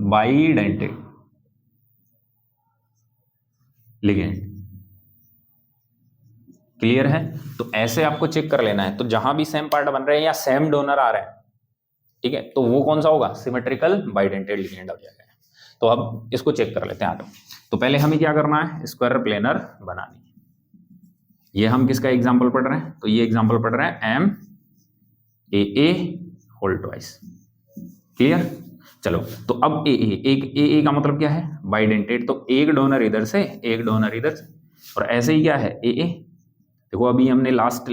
बाइडेंटेड लिगेंड। क्लियर है, तो ऐसे आपको चेक कर लेना है, तो जहां भी सेम पार्ट बन रहे हैं या सेम डोनर आ रहे हैं, ठीक है, तो वो कौन सा होगा, सिमेट्रिकल बाइडेंटेड लिगेंड हो जाएगा। तो अब इसको चेक कर लेते हैं आगे। तो पहले हमें क्या करना है, स्क्वायर प्लेनर बनानी है। ये हम किसका एग्जांपल पढ़ रहे हैं, तो ये एग्जांपल पढ़ रहे हैं MAA होल ट्वाइस। क्लियर, चलो तो अब AA का मतलब क्या है, बाइडेंटेड, तो एक डोनर इधर से एक डोनर इधर से, और ऐसे ही क्या है AA। देखो अभी हमने लास्ट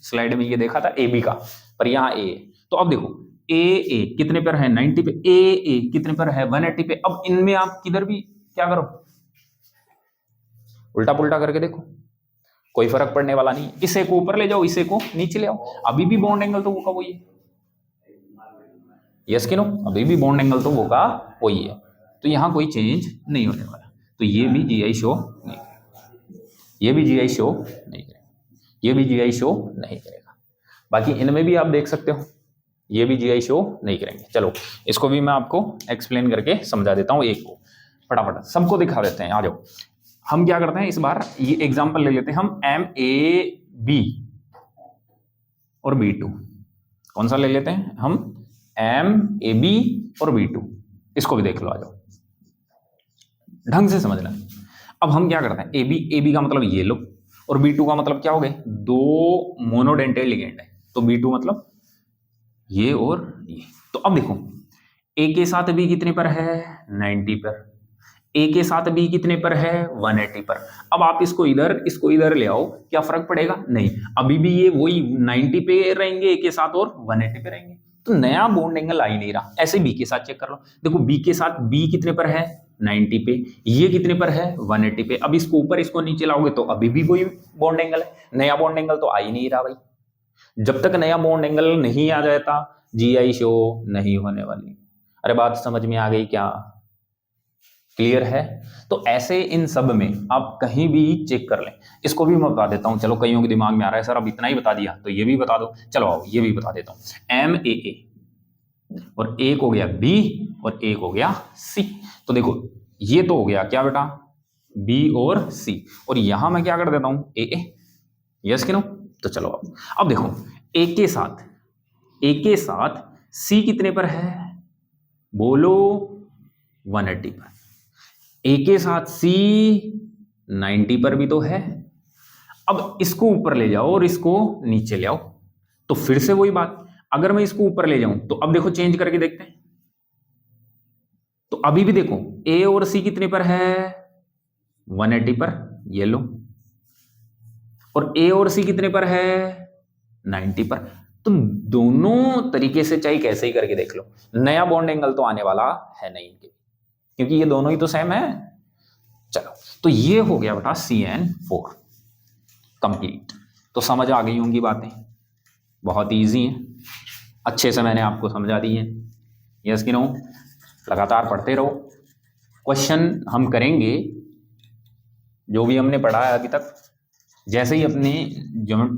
स्लाइड में ये देखा था AB का, पर यहाँ AA, तो अब देखो AA कितने पर है, 90 पे, AA कितने पर है, 180 पे। अब इनमें आप किधर भी क्या करो, उल्टा पुल्टा करके देखो, कोई फर्क पड़ने वाला नहीं। इसे को ऊपर ले जाओ, इसे को नीचे ले आओ, अभी भी बॉन्ड एंगल तो वो का वही है। यस कि नो? अभी भी बॉन्ड एंगल तो वो का वही है, तो यहां कोई चेंज नहीं होने वाला। तो ये भी जीआई शो नहीं करेगा, ये भी जीआई शो नहीं करेगा, ये भी जीआई शो नहीं करेगा। बाकी इनमें भी आप देख सकते हो, ये भी जीआई शो नहीं करेंगे। चलो इसको भी मैं आपको एक्सप्लेन करके समझा देता हूँ, एक को फटाफट सबको दिखा देते हैं। आ जाओ, हम क्या करते हैं इस बार, ये एग्जांपल ले लेते हैं हम, एम ए बी और बी टू। कौन सा ले लेते हैं हम? एम ए बी और बी टू। इसको भी देख लो, आ जाओ, ढंग से समझना। अब हम क्या करते हैं, ए बी का मतलब ये लो, और बी टू का मतलब क्या हो गए? दो मोनोडेंटेड लिगेंड है, तो बी टू मतलब ये और ये। तो अब देखो, ए के साथ बी कितने पर है? 90 पर। ए के साथ बी कितने पर है? 180 पर। अब आप इसको इधर ले आओ, क्या फर्क पड़ेगा? नहीं, अभी भी ये वही 90 पे रहेंगे ए के साथ, और 180 पे रहेंगे, तो नया बॉन्ड एंगल आ ही नहीं रहा। ऐसे बी के साथ चेक कर लो, देखो बी के साथ बी कितने पर है? 90 पे। ये कितने पर है? 180 पे। अब इसको ऊपर इसको नीचे लाओगे तो अभी भी कोई बॉन्ड एंगल है, नया बॉन्ड एंगल तो आ ही नहीं रहा भाई। जब तक नया बॉन्ड एंगल नहीं आ जाता जीआई शो नहीं होने वाली। अरे बात समझ में आ गई क्या? क्लियर है? तो ऐसे इन सब में आप कहीं भी चेक कर लें। इसको भी मैं बता देता हूं, चलो कईयों के दिमाग में आ रहा है सर अब इतना ही बता दिया, तो ये भी बता दो। चलो आओ, ये भी बता देता हूं। एम ए और एक हो गया बी और एक हो गया सी। तो देखो ये तो हो गया क्या बेटा? बी और सी, और यहां मैं क्या कर देता हूं? ए। यस कि नो? तो चलो अब देखो, ए के साथ सी कितने पर है? बोलो 180 पर। ए के साथ सी 90 पर भी तो है। अब इसको ऊपर ले जाओ और इसको नीचे ले आओ, तो फिर से वही बात, अगर मैं इसको ऊपर ले जाऊं तो अब देखो चेंज करके देखते हैं, तो अभी भी देखो ए और सी कितने पर है? 180 पर, ये लो, और ए और सी कितने पर है? 90 पर। तो दोनों तरीके से चाहे कैसे ही करके देख लो, नया बॉन्ड एंगल तो आने वाला है नहीं इनके, क्योंकि ये दोनों ही तो सेम है। चलो, तो ये हो गया बेटा CN4 कंप्लीट। तो समझ आ गई होंगी बातें, बहुत इजी है, अच्छे से मैंने आपको समझा दी है। यस कि नो? लगातार पढ़ते रहो, क्वेश्चन हम करेंगे जो भी हमने पढ़ा है अभी तक। जैसे ही अपने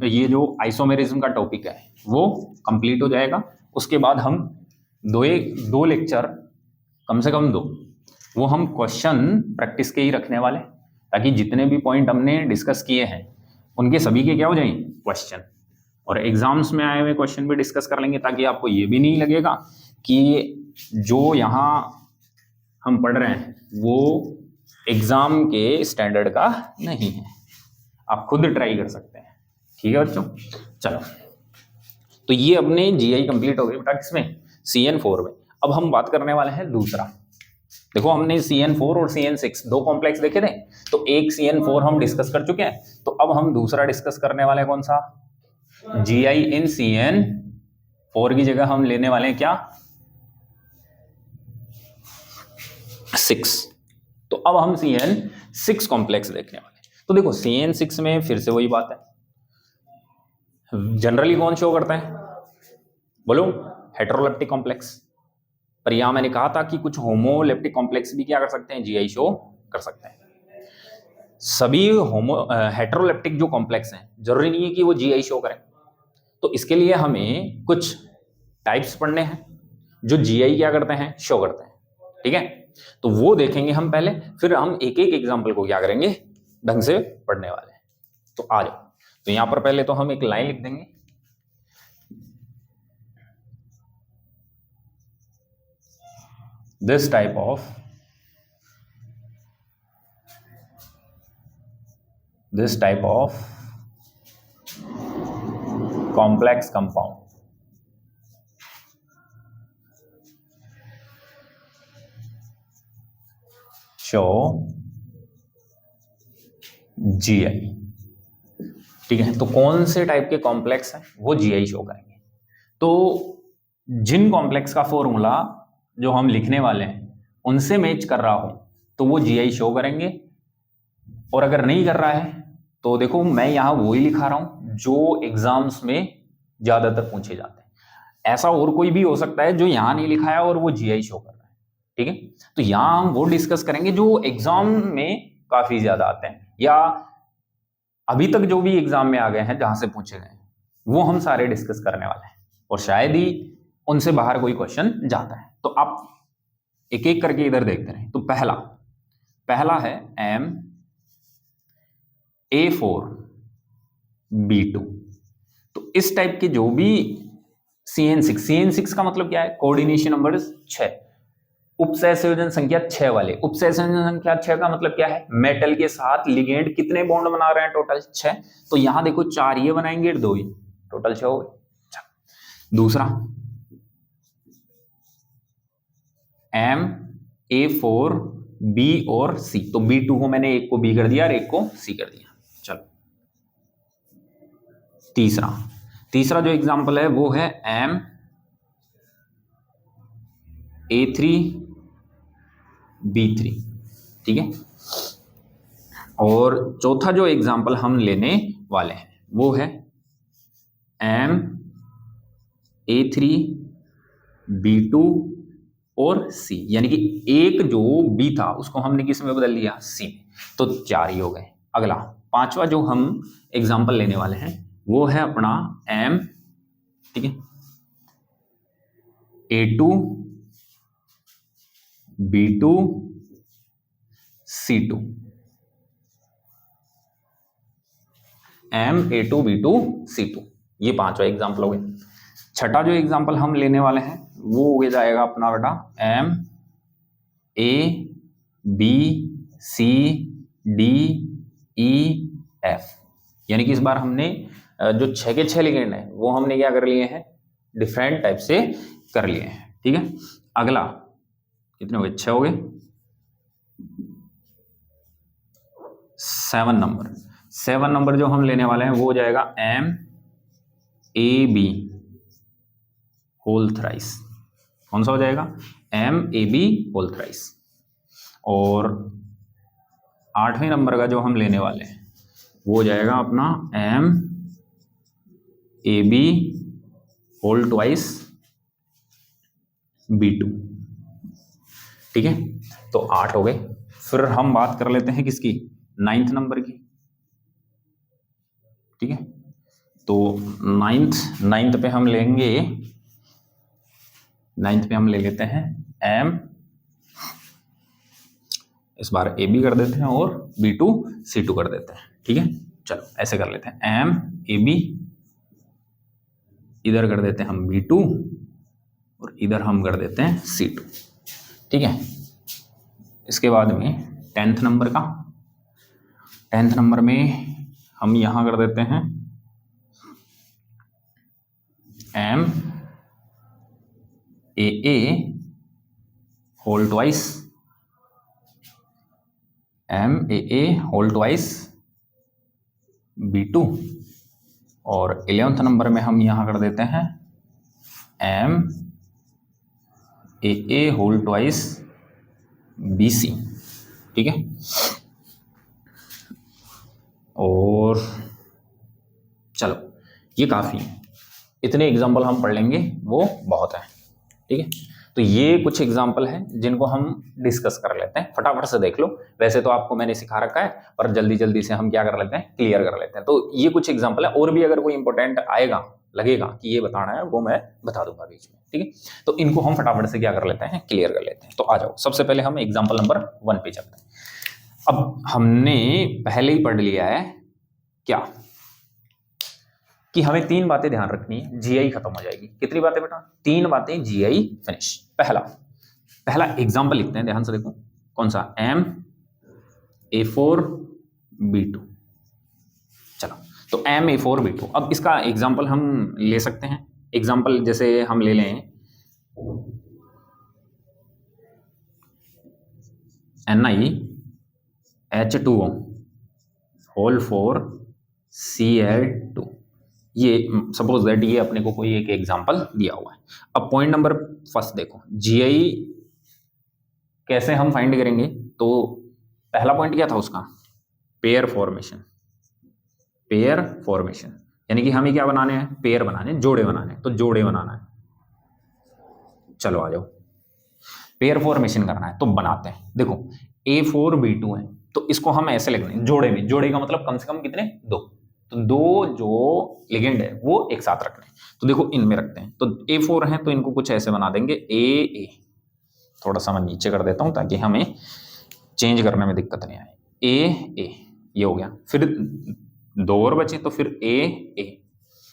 ये जो आइसोमेरिज्म का टॉपिक है वो कंप्लीट हो जाएगा, उसके बाद हम दो लेक्चर, कम से कम 2, वो हम क्वेश्चन प्रैक्टिस के ही रखने वाले, ताकि जितने भी पॉइंट हमने डिस्कस किए हैं उनके सभी के क्या हो जाएं? क्वेश्चन। और एग्जाम्स में आए हुए क्वेश्चन भी डिस्कस कर लेंगे, ताकि आपको ये भी नहीं लगेगा कि जो यहाँ हम पढ़ रहे हैं वो एग्जाम के स्टैंडर्ड का नहीं है। आप खुद ट्राई कर सकते हैं, ठीक है बच्चों? चलो, तो ये अपने जीआई कंप्लीट हो गई बेटा, किसमें? CN4 में। अब हम बात करने वाले हैं दूसरा। देखो हमने CN4 और CN6 दो कॉम्प्लेक्स देखे थे, तो एक CN4 हम डिस्कस कर चुके हैं, तो अब हम दूसरा डिस्कस करने वाले हैं, कौन सा? जीआई इन CN4 की जगह हम लेने वाले हैं क्या? 6। तो अब हम CN6 कॉम्प्लेक्स देखने वाले हैं। तो देखो CN6 में फिर से वही बात है, जनरली कौन शो करता है? बोलो, हेटेरोलेप्टिक कॉम्प्लेक्स। पर यहां मैंने कहा था कि कुछ होमोलेप्टिक कॉम्प्लेक्स भी क्या कर सकते हैं? जीआई शो कर सकते हैं। सभी हेटेरोलेप्टिक जो कॉम्प्लेक्स हैं जरूरी नहीं है कि वो जीआई शो करें, तो इसके लिए हमें कुछ टाइप्स पढ़ने हैं जो जीआई क्या करते हैं? शो करते हैं, ठीक है? तो वो देखेंगे हम पहले, फिर हम एक एक एग्जाम्पल को क्या करेंगे? ढंग से पढ़ने वाले हैं। तो आ जाओ, तो यहां पर पहले तो हम एक लाइन लिख देंगे, this type of complex compound show GI, ठीक है? तो कौन से टाइप के कॉम्प्लेक्स हैं वो GI शो करेंगे? तो जिन कॉम्प्लेक्स का फॉर्मूला जो हम लिखने वाले हैं उनसे मैच कर रहा हो तो वो जीआई शो करेंगे, और अगर नहीं कर रहा है तो देखो मैं यहाँ वही लिखा रहा हूँ जो एग्जाम्स में ज्यादातर पूछे जाते हैं। ऐसा और कोई भी हो सकता है जो यहाँ नहीं लिखा है और वो जीआई शो कर रहा है, ठीक है। तो यहाँ हम वो डिस्कस करेंगे जो एग्जाम में काफी ज्यादा आते हैं या अभी तक जो भी एग्जाम में आ गए हैं जहां से पूछे गए हैं वो हम सारे डिस्कस करने वाले हैं और शायद ही उनसे बाहर कोई क्वेश्चन जाता है। तो आप एक एक करके इधर देखते रहें। तो पहला है MA4B2। तो इस टाइप के जो भी CN6 का मतलब क्या है, कोऑर्डिनेशन नंबर 6, उपसह संयोजन संख्या 6 वाले। उपसह संयोजन संख्या 6 का मतलब क्या है, मेटल के साथ लिगेंड कितने बॉन्ड बना रहे हैं, टोटल 6। तो यहां देखो 4 ये बनाएंगे 2 ये, टोटल 6 हो गए। दूसरा MA4B और C। तो B2 को मैंने एक को B कर दिया और एक को C कर दिया। चलो तीसरा जो एग्जांपल है वो है MA3B3, ठीक है। और चौथा जो एग्जांपल हम लेने वाले हैं वो है MA3B2 और C, यानी कि एक जो B था उसको हमने किस में बदल दिया, C में। तो 4 ही हो गए। अगला पांचवा जो हम एग्जांपल लेने वाले हैं वो है अपना M, ठीक है, A2B2 C2, MA2B2 C2, ये पांचवा एग्जांपल हो गया। छठा जो एग्जांपल हम लेने वाले हैं वो हो जाएगा अपना बेटा MABCDEF, यानी कि इस बार हमने जो 6 के 6 लिगेंड है वो हमने क्या कर लिए हैं, डिफरेंट टाइप से कर लिए हैं, ठीक है। अगला कितने हो गए, 6 हो गए। 7 नंबर जो हम लेने वाले हैं वो हो जाएगा MAB होल थ्राइस। कौन सा हो जाएगा, MAB होल थ्राइस। और 8वें नंबर का जो हम लेने वाले हैं वो हो जाएगा अपना MAB होल ट्वाइस B2, ठीक है। तो 8 हो गए। फिर हम बात कर लेते हैं किसकी, 9th नंबर की, ठीक है। तो 9th पे हम लेंगे, 9th पे हम ले लेते हैं M, इस बार AB कर देते हैं और B2 C2 कर देते हैं, ठीक है। चलो ऐसे कर लेते हैं, MAB, इधर कर देते हैं हम B2 और इधर हम कर देते हैं C2, ठीक है। इसके बाद में 10th नंबर का, 10th नंबर में हम यहां कर देते हैं MAA whole twice, MAA whole twice B2। और 11th नंबर में हम यहां कर देते हैं MAA होल ट्वाइस BC, ठीक है। और चलो ये काफी है, इतने एग्जाम्पल हम पढ़ लेंगे वो बहुत है, ठीक है। तो ये कुछ एग्जाम्पल हैं जिनको हम डिस्कस कर लेते हैं, फटाफट से देख लो। वैसे तो आपको मैंने सिखा रखा है पर जल्दी जल्दी से हम क्या कर लेते हैं, क्लियर कर लेते हैं। तो ये कुछ एग्जाम्पल है, और भी अगर कोई इंपॉर्टेंट आएगा लगेगा कि ये बताना है वो मैं बता दूंगा बीच में, ठीक है। तो इनको हम फटाफट से क्या कर लेते हैं, क्लियर कर लेते हैं। तो आ जाओ, सबसे पहले हम एग्जाम्पल नंबर 1 पे चलते हैं। अब हमने पहले ही पढ़ लिया है क्या कि हमें 3 बातें ध्यान रखनी है, जीआई खत्म हो जाएगी। कितनी बातें बेटा, 3 बातें, जीआई फिनिश। पहला एग्जांपल लिखते हैं, ध्यान से देखो कौन सा, MA4B2। चलो तो MA4B2, अब इसका एग्जांपल हम ले सकते हैं। एग्जांपल जैसे हम ले लें NiH2O होल 4Cl2। ये सपोज दैट ये अपने को कोई एक एग्जांपल दिया हुआ है। अब पॉइंट नंबर फर्स्ट देखो, जीआई कैसे हम फाइंड करेंगे। तो पहला पॉइंट क्या था उसका, पेयर फॉर्मेशन, पेयर फॉर्मेशन यानी कि हमें क्या बनाने हैं, पेयर बनाने, जोड़े बनाने, तो जोड़े बनाना है। चलो आ जाओ, पेयर फॉर्मेशन करना है तो बनाते हैं। देखो A4 B2 है तो इसको हम ऐसे लिखने हैं जोड़े में, जोड़े का मतलब कम से कम कितने, दो, तो दो जो लिगेंड है वो एक साथ रखने हैं। तो देखो इनमें रखते हैं, तो A4 है तो इनको कुछ ऐसे बना देंगे A, थोड़ा सा मैं नीचे कर देता हूं ताकि हमें चेंज करने में दिक्कत नहीं आए। A, ये हो गया, फिर दो और बचे तो फिर A,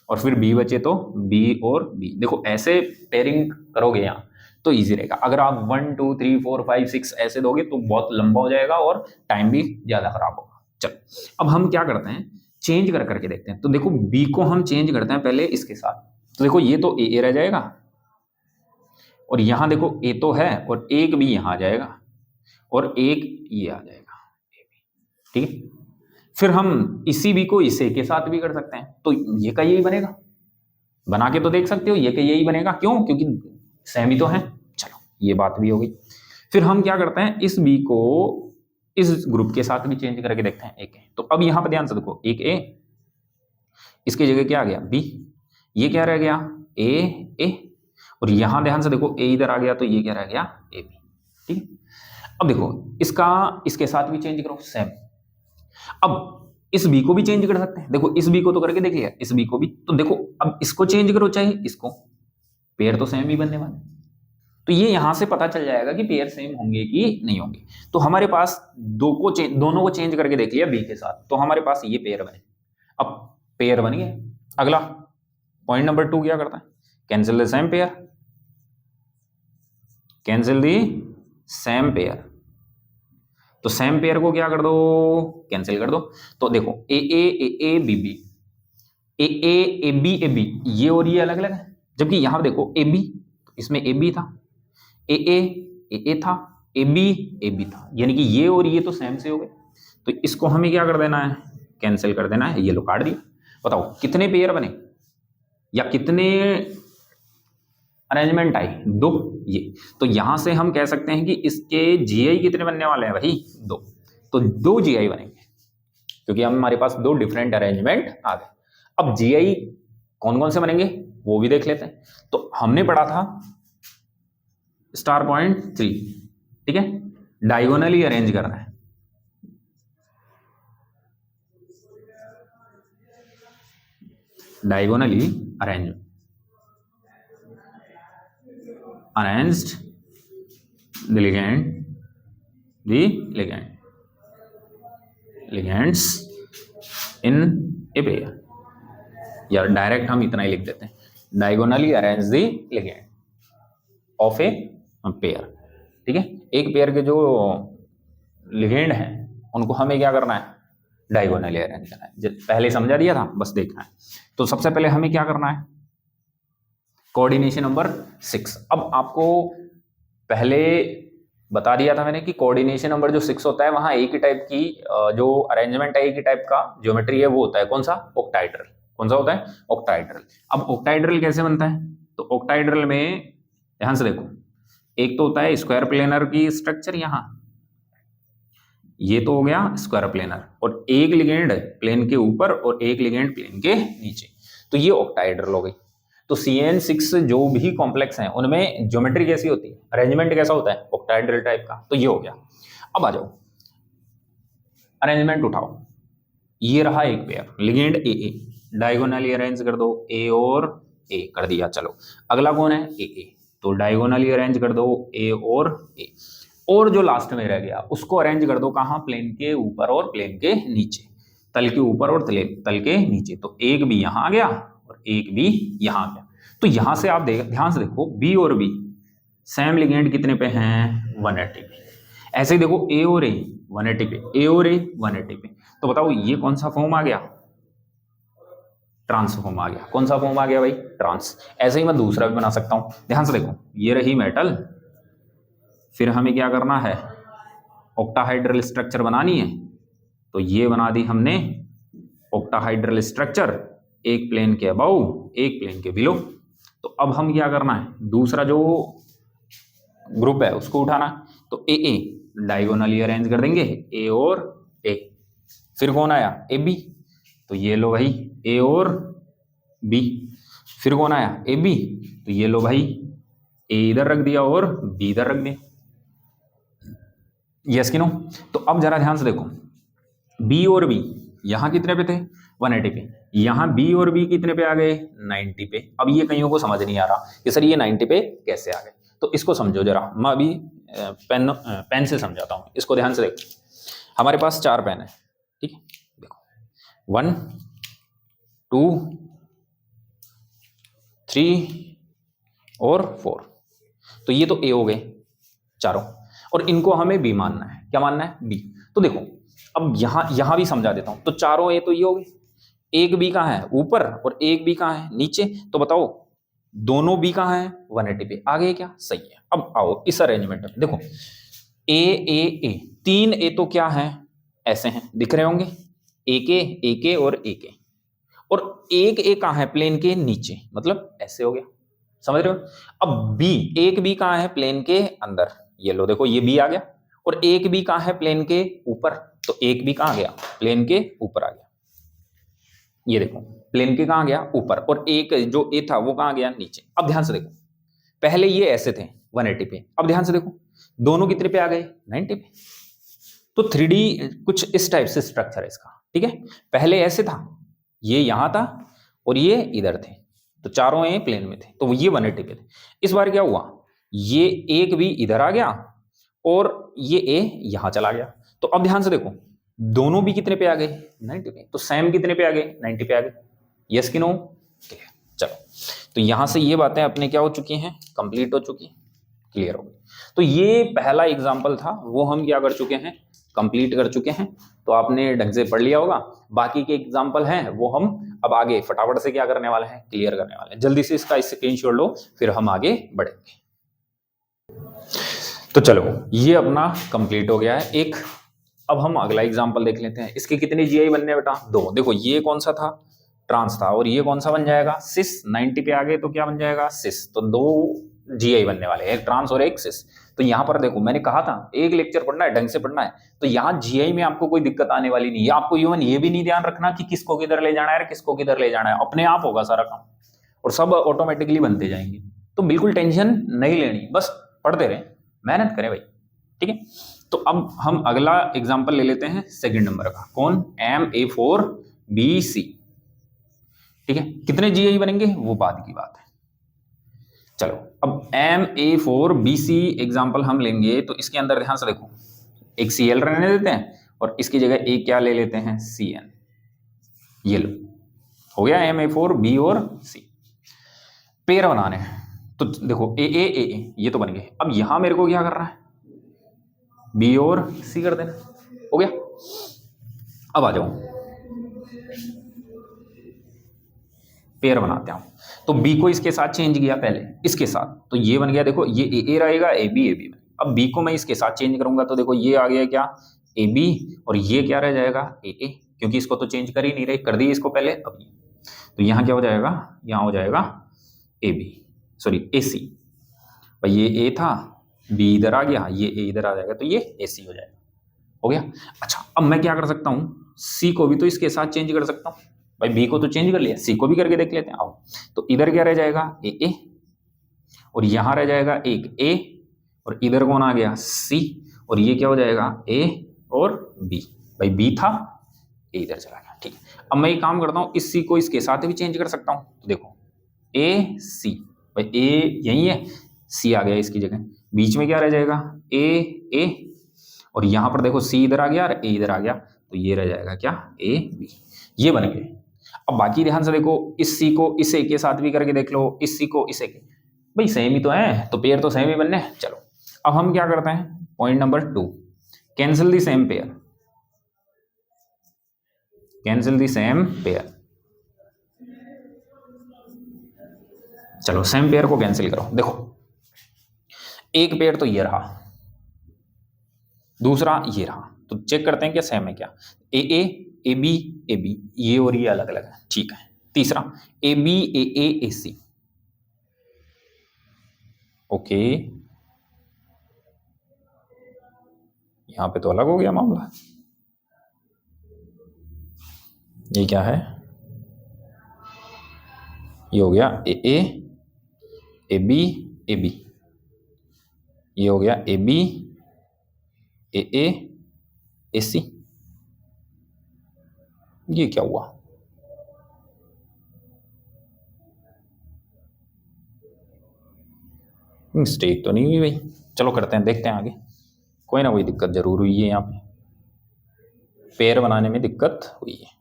और फिर B बचे तो B और B। देखो ऐसे पेयरिंग करोगे यहाँ तो इजी रहेगा। अगर आप 1 2 3 4 5 6 ऐसे दोगे तो बहुत लंबा हो जाएगा और टाइम भी ज्यादा खराब होगा। चलो अब हम क्या करते हैं, चेंज कर करके देखते हैं। तो देखो B को हम चेंज करते हैं पहले इसके साथ, तो देखो ये तो A रह जाएगा, और यहां देखो A तो है और एक B यहां आ जाएगा और एक ये आ जाएगा, ठीक है। फिर हम इसी B को इसे के साथ भी कर सकते हैं, तो ये का यही बनेगा, बना के तो देख सकते हो, ये का यही बनेगा, क्यों, क्योंकि सेम ही तो है। चलो ये बात भी हो गई। फिर हम क्या करते हैं, इस B को इस ग्रुप के साथ भी चेंज करके देखते हैं, एक है। तो अब यहां पर ध्यान से देखो, एक A, इसकी जगह क्या आ गया B, ये क्या रह गया A, और यहां ध्यान से देखो A इधर आ गया तो ये क्या रह गया AB, ठीक है। अब देखो इसका इसके साथ भी चेंज करो सेम। अब इस B को भी चेंज कर सकते हैं, देखो इस B को तो करके देख लिया, इस B को भी, तो देखो अब इसको चेंज करो चाहे इसको, पेयर तो सेम ही बनने वाले। तो ये यहां से पता चल जाएगा कि पेयर सेम होंगे कि नहीं होंगे। तो हमारे पास दोनों को चेंज करके देख लिया B के साथ, तो हमारे पास ये पेयर बने। अब पेयर बन गए, अगला पॉइंट नंबर 2 क्या करता है, cancel the same pair, cancel the same pair. तो सेम पेयर को क्या कर दो, कैंसिल कर दो। तो देखो A B B, A B ये और ये अलग अलग है, जबकि यहां देखो ए बी, इसमें ए बी था, ए था, ए बी था, यानी कि ये और ये तो सेम से हो गए। तो इसको हमें क्या कर देना है, कैंसिल कर देना है, ये लो काट दिया। बताओ कितने पेयर बने या कितने अरेंजमेंट आई, दो। ये तो यहां से हम कह सकते हैं कि इसके जीआई कितने बनने वाले हैं भाई, दो। तो दो जीआई बनेंगे क्योंकि हमारे पास दो डिफरेंट अरेंजमेंट आ गए। अब जीआई कौन कौन से बनेंगे वो भी देख लेते हैं। तो हमने पढ़ा था *3, ठीक है, डायगोनली अरेंज करना है। Diagonally arranged the ligands in a pair, या डायरेक्ट हम इतना ही लिख देते हैं, diagonally arrange the ligand of a pair, ठीक है। एक पेयर के जो लिगेंड हैं उनको हमें क्या करना है, डायगोनली अरेंज करना है। पहले समझा दिया था, बस देखना है। तो सबसे पहले हमें क्या करना है, कोऑर्डिनेशन नंबर 6। अब आपको पहले बता दिया था मैंने कि कोऑर्डिनेशन नंबर जो 6 होता है वहां एक ही टाइप की जो अरेंजमेंट है, एक ही टाइप का ज्योमेट्री है, वो होता है कौन सा, ऑक्टाहेड्रल। कौन सा होता है, ऑक्टाहेड्रल। अब ऑक्टाहेड्रल कैसे बनता है, तो ऑक्टाहेड्रल में ध्यान से देखो, एक तो होता है स्क्वायर प्लेनर की स्ट्रक्चर, यहां ये तो हो गया स्क्वायर प्लेनर, और एक लिगेंड प्लेन के ऊपर और एक लिगेंड प्लेन के नीचे, तो ये ऑक्टाहेड्रल हो गई। तो CN6 जो भी कॉम्प्लेक्स हैं उनमें ज्योमेट्री कैसी होती है, अरेंजमेंट कैसा होता है, ऑक्टाहेड्रल टाइप का। तो ये हो गया। अब आ जाओ अरेंजमेंट उठाओ, ये रहा एक pair ligand AA, diagonally arrange कर दो, A और A कर दिया। चलो अगला कौन है, AA, तो डायगोनली अरेंज कर दो A और A, और जो लास्ट में रह गया उसको अरेंज कर दो कहाँ, प्लेन के ऊपर और प्लेन के नीचे, तल के ऊपर और तल के नीचे। तो एक भी यहां आ गया और एक भी यहां आ गया। तो यहां से आप ध्यान से देखो, B और B सेम लिगेंड कितने पे हैं, 180 पे। ऐसे ही देखो A और A 180 पे, A और A 180 पे। तो बताओ ये कौन सा फॉर्म आ गया, ट्रांस फॉर्म आ गया। कौन सा फॉर्म आ गया भाई, ट्रांस। ऐसे ही मैं दूसरा भी बना सकता हूं, ध्यान से देखो, ये रही मेटल, फिर हमें क्या करना है, ऑक्टाहाइड्रल स्ट्रक्चर बनानी है। तो ये बना दी हमने ऑक्टाहाइड्रल स्ट्रक्चर, एक प्लेन के अबव एक प्लेन के बिलो। तो अब हम क्या करना है, दूसरा जो ग्रुप है उसको उठाना है। तो AA डायगोनली अरेंज कर देंगे, A और A, फिर कौन आया, ए बी, तो ये लो भाई ए और बी। फिर कौन आया, ए बी, तो ये लो भाई ए इधर रख दिया और बी इधर रख दिया। यस कि नो? तो अब जरा ध्यान से देखो, बी और बी यहां कितने पे थे, 180 पे, यहां बी और बी कितने पे आ गए, 90 पे। अब ये कईयों को समझ नहीं आ रहा कि सर ये 90 पे कैसे आ गए, तो इसको समझो जरा। मैं अभी पेन से समझाता हूं, इसको ध्यान से देखो। हमारे पास 4 पेन है, ठीक है, देखो 1 2 3 और 4, तो ये तो ए हो गए चारों, और इनको हमें बी मानना है। क्या मानना है, बी। तो देखो अब यहां भी समझा देता हूं, तो चारों ए तो ये हो गए, एक बी कहां है, ऊपर, और एक बी कहां है, नीचे। तो बताओ दोनों बी कहां है, 180 पे। आ गए क्या, सही है। अब आओ इस अरेंजमेंट में देखो, ए ए ए, 3 ए तो क्या है, ऐसे हैं, दिख रहे होंगे, ए के और ए के, और एक ए कहां है, प्लेन के नीचे, मतलब ऐसे हो गया, समझ रहे हो। अब बी, एक बी कहां है, प्लेन के अंदर, ये लो देखो ये बी आ गया, और एक बी कहां है, प्लेन के ऊपर, तो एक बी कहां गया, प्लेन के ऊपर आ गया। ये देखो प्लेन के कहां गया, ऊपर, और एक जो ए था वो कहां गया, नीचे। अब ध्यान से देखो, पहले ये ऐसे थे 180 पे, अब ध्यान से देखो दोनों कितने पे आ गए, 90 पे। तो 3D कुछ इस टाइप से स्ट्रक्चर है इसका, ठीक है। पहले ऐसे था, ये यहां था और ये इधर थे, तो चारों ए प्लेन में थे, तो ये 180 पे थे। इस बार क्या हुआ, ये एक भी इधर आ गया और ये ए यहां चला गया। तो अब ध्यान से देखो दोनों भी कितने पे आ गए, 90 पे। तो सेम कितने पे आ गए, 90 पे आ गए। यस कि नो? चलो, तो यहां से ये बातें अपने क्या हो चुकी हैं, कंप्लीट हो चुकी हैं, क्लियर हो गई। तो ये पहला एग्जाम्पल था, वो हम क्या कर चुके हैं, कंप्लीट कर चुके हैं। तो आपने ढंग से पढ़ लिया होगा। बाकी के एग्जाम्पल हैं वो हम अब आगे फटाफट से क्या करने वाले हैं, क्लियर करने वाले हैं। जल्दी से इसका स्क्रीनशॉट लो, फिर हम आगे बढ़ेंगे। तो चलो ये अपना कंप्लीट हो गया है एक। अब हम अगला एग्जाम्पल देख लेते हैं। इसके कितने जीआई बनने बेटा, 2। देखो ये कौन सा था, ट्रांस था, और ये कौन सा बन जाएगा, सिस। 90 पे आ गए तो क्या बन जाएगा, सिस। तो 2 जीआई बनने वाले, एक ट्रांस और एक सिस। तो यहां पर देखो मैंने कहा था एक लेक्चर पढ़ना है, ढंग से पढ़ना है। तो यहाँ जीआई में आपको कोई दिक्कत आने वाली नहीं है। आपको इवन ये भी नहीं ध्यान रखना कि किसको किधर ले जाना है, किसको किधर ले जाना है, अपने आप होगा सारा काम, और सब ऑटोमेटिकली बनते जाएंगे। तो बिल्कुल टेंशन नहीं लेनी, बस पढ़ते रहे, मेहनत करें भाई, ठीक है। तो अब हम अगला एग्जांपल ले लेते हैं सेकंड नंबर का। कौन, MA4BC, ठीक है। कितने जीआई बनेंगे वो बाद की बात है। चलो अब MA4BC एग्जांपल हम लेंगे, तो इसके अंदर ध्यान से देखो, एक Cl रहने देते हैं और इसकी जगह एक क्या ले लेते हैं, Cn। ये लो हो गया MA4B और C। पेयर बनाने हैं, तो देखो ए ये तो बन गए। अब यहां मेरे को क्या कर रहा है, बी और सी कर देना, हो गया। अब आ जाओ पेयर बनाते हैं। तो बी को इसके साथ चेंज किया पहले, इसके साथ, तो ये बन गया, देखो ये ए रहेगा, ए बी। अब बी को मैं इसके साथ चेंज करूंगा, तो देखो ये आ गया क्या, ए बी, और ये क्या रह जाएगा, ए, क्योंकि इसको तो चेंज कर ही नहीं रहे, कर दी इसको पहले। अब तो यहाँ क्या हो जाएगा, यहाँ हो जाएगा ए बी, सॉरी ए सी। भाई ये ए था, बी इधर आ गया, ये ए इधर आ जाएगा, तो ये ए सी हो जाएगा, हो गया। अच्छा अब मैं क्या कर सकता हूँ, सी को भी तो इसके साथ चेंज कर सकता हूँ। भाई बी को तो चेंज कर लिया, सी को भी करके देख लेते हैं, आओ। तो इधर क्या रह जाएगा, ए, और यहां रह जाएगा एक ए, और इधर कौन आ गया, सी, और ये क्या हो जाएगा, ए और बी। भाई बी था, ए इधर चला गया, ठीक है। अब मैं एक काम करता हूँ, इस सी को इसके साथ भी चेंज कर सकता हूँ। तो देखो ए सी, भाई ए यही है, सी आ गया इसकी जगह, बीच में क्या रह जाएगा, ए, और यहां पर देखो सी इधर आ गया और ए इधर आ गया, तो ये रह जाएगा क्या, ए बी। ये बन गए। अब बाकी ध्यान से देखो, इस सी को इस ए के साथ भी करके देख लो, इस सी को इस ए के, भाई सेम ही तो है, तो पेयर तो सेम ही बनने। चलो अब हम क्या करते हैं, point number 2, cancel the same pair, cancel the same pair. चलो सेम पेयर को कैंसिल करो। देखो एक पेयर तो ये रहा, दूसरा ये रहा, तो चेक करते हैं क्या सेम है क्या, ए बी, ये और ये अलग अलग है, ठीक है। तीसरा A B A C, okay, यहां पे तो अलग हो गया मामला। ये क्या है, ये हो गया ए ए, ए बी, ए बी, ये हो गया ए बी, ए ए, ए सी। ये क्या हुआ, मिस्टेक तो नहीं हुई भाई। चलो करते हैं, देखते हैं आगे। कोई ना कोई दिक्कत जरूर हुई है यहाँ पे, पेयर बनाने में दिक्कत हुई है।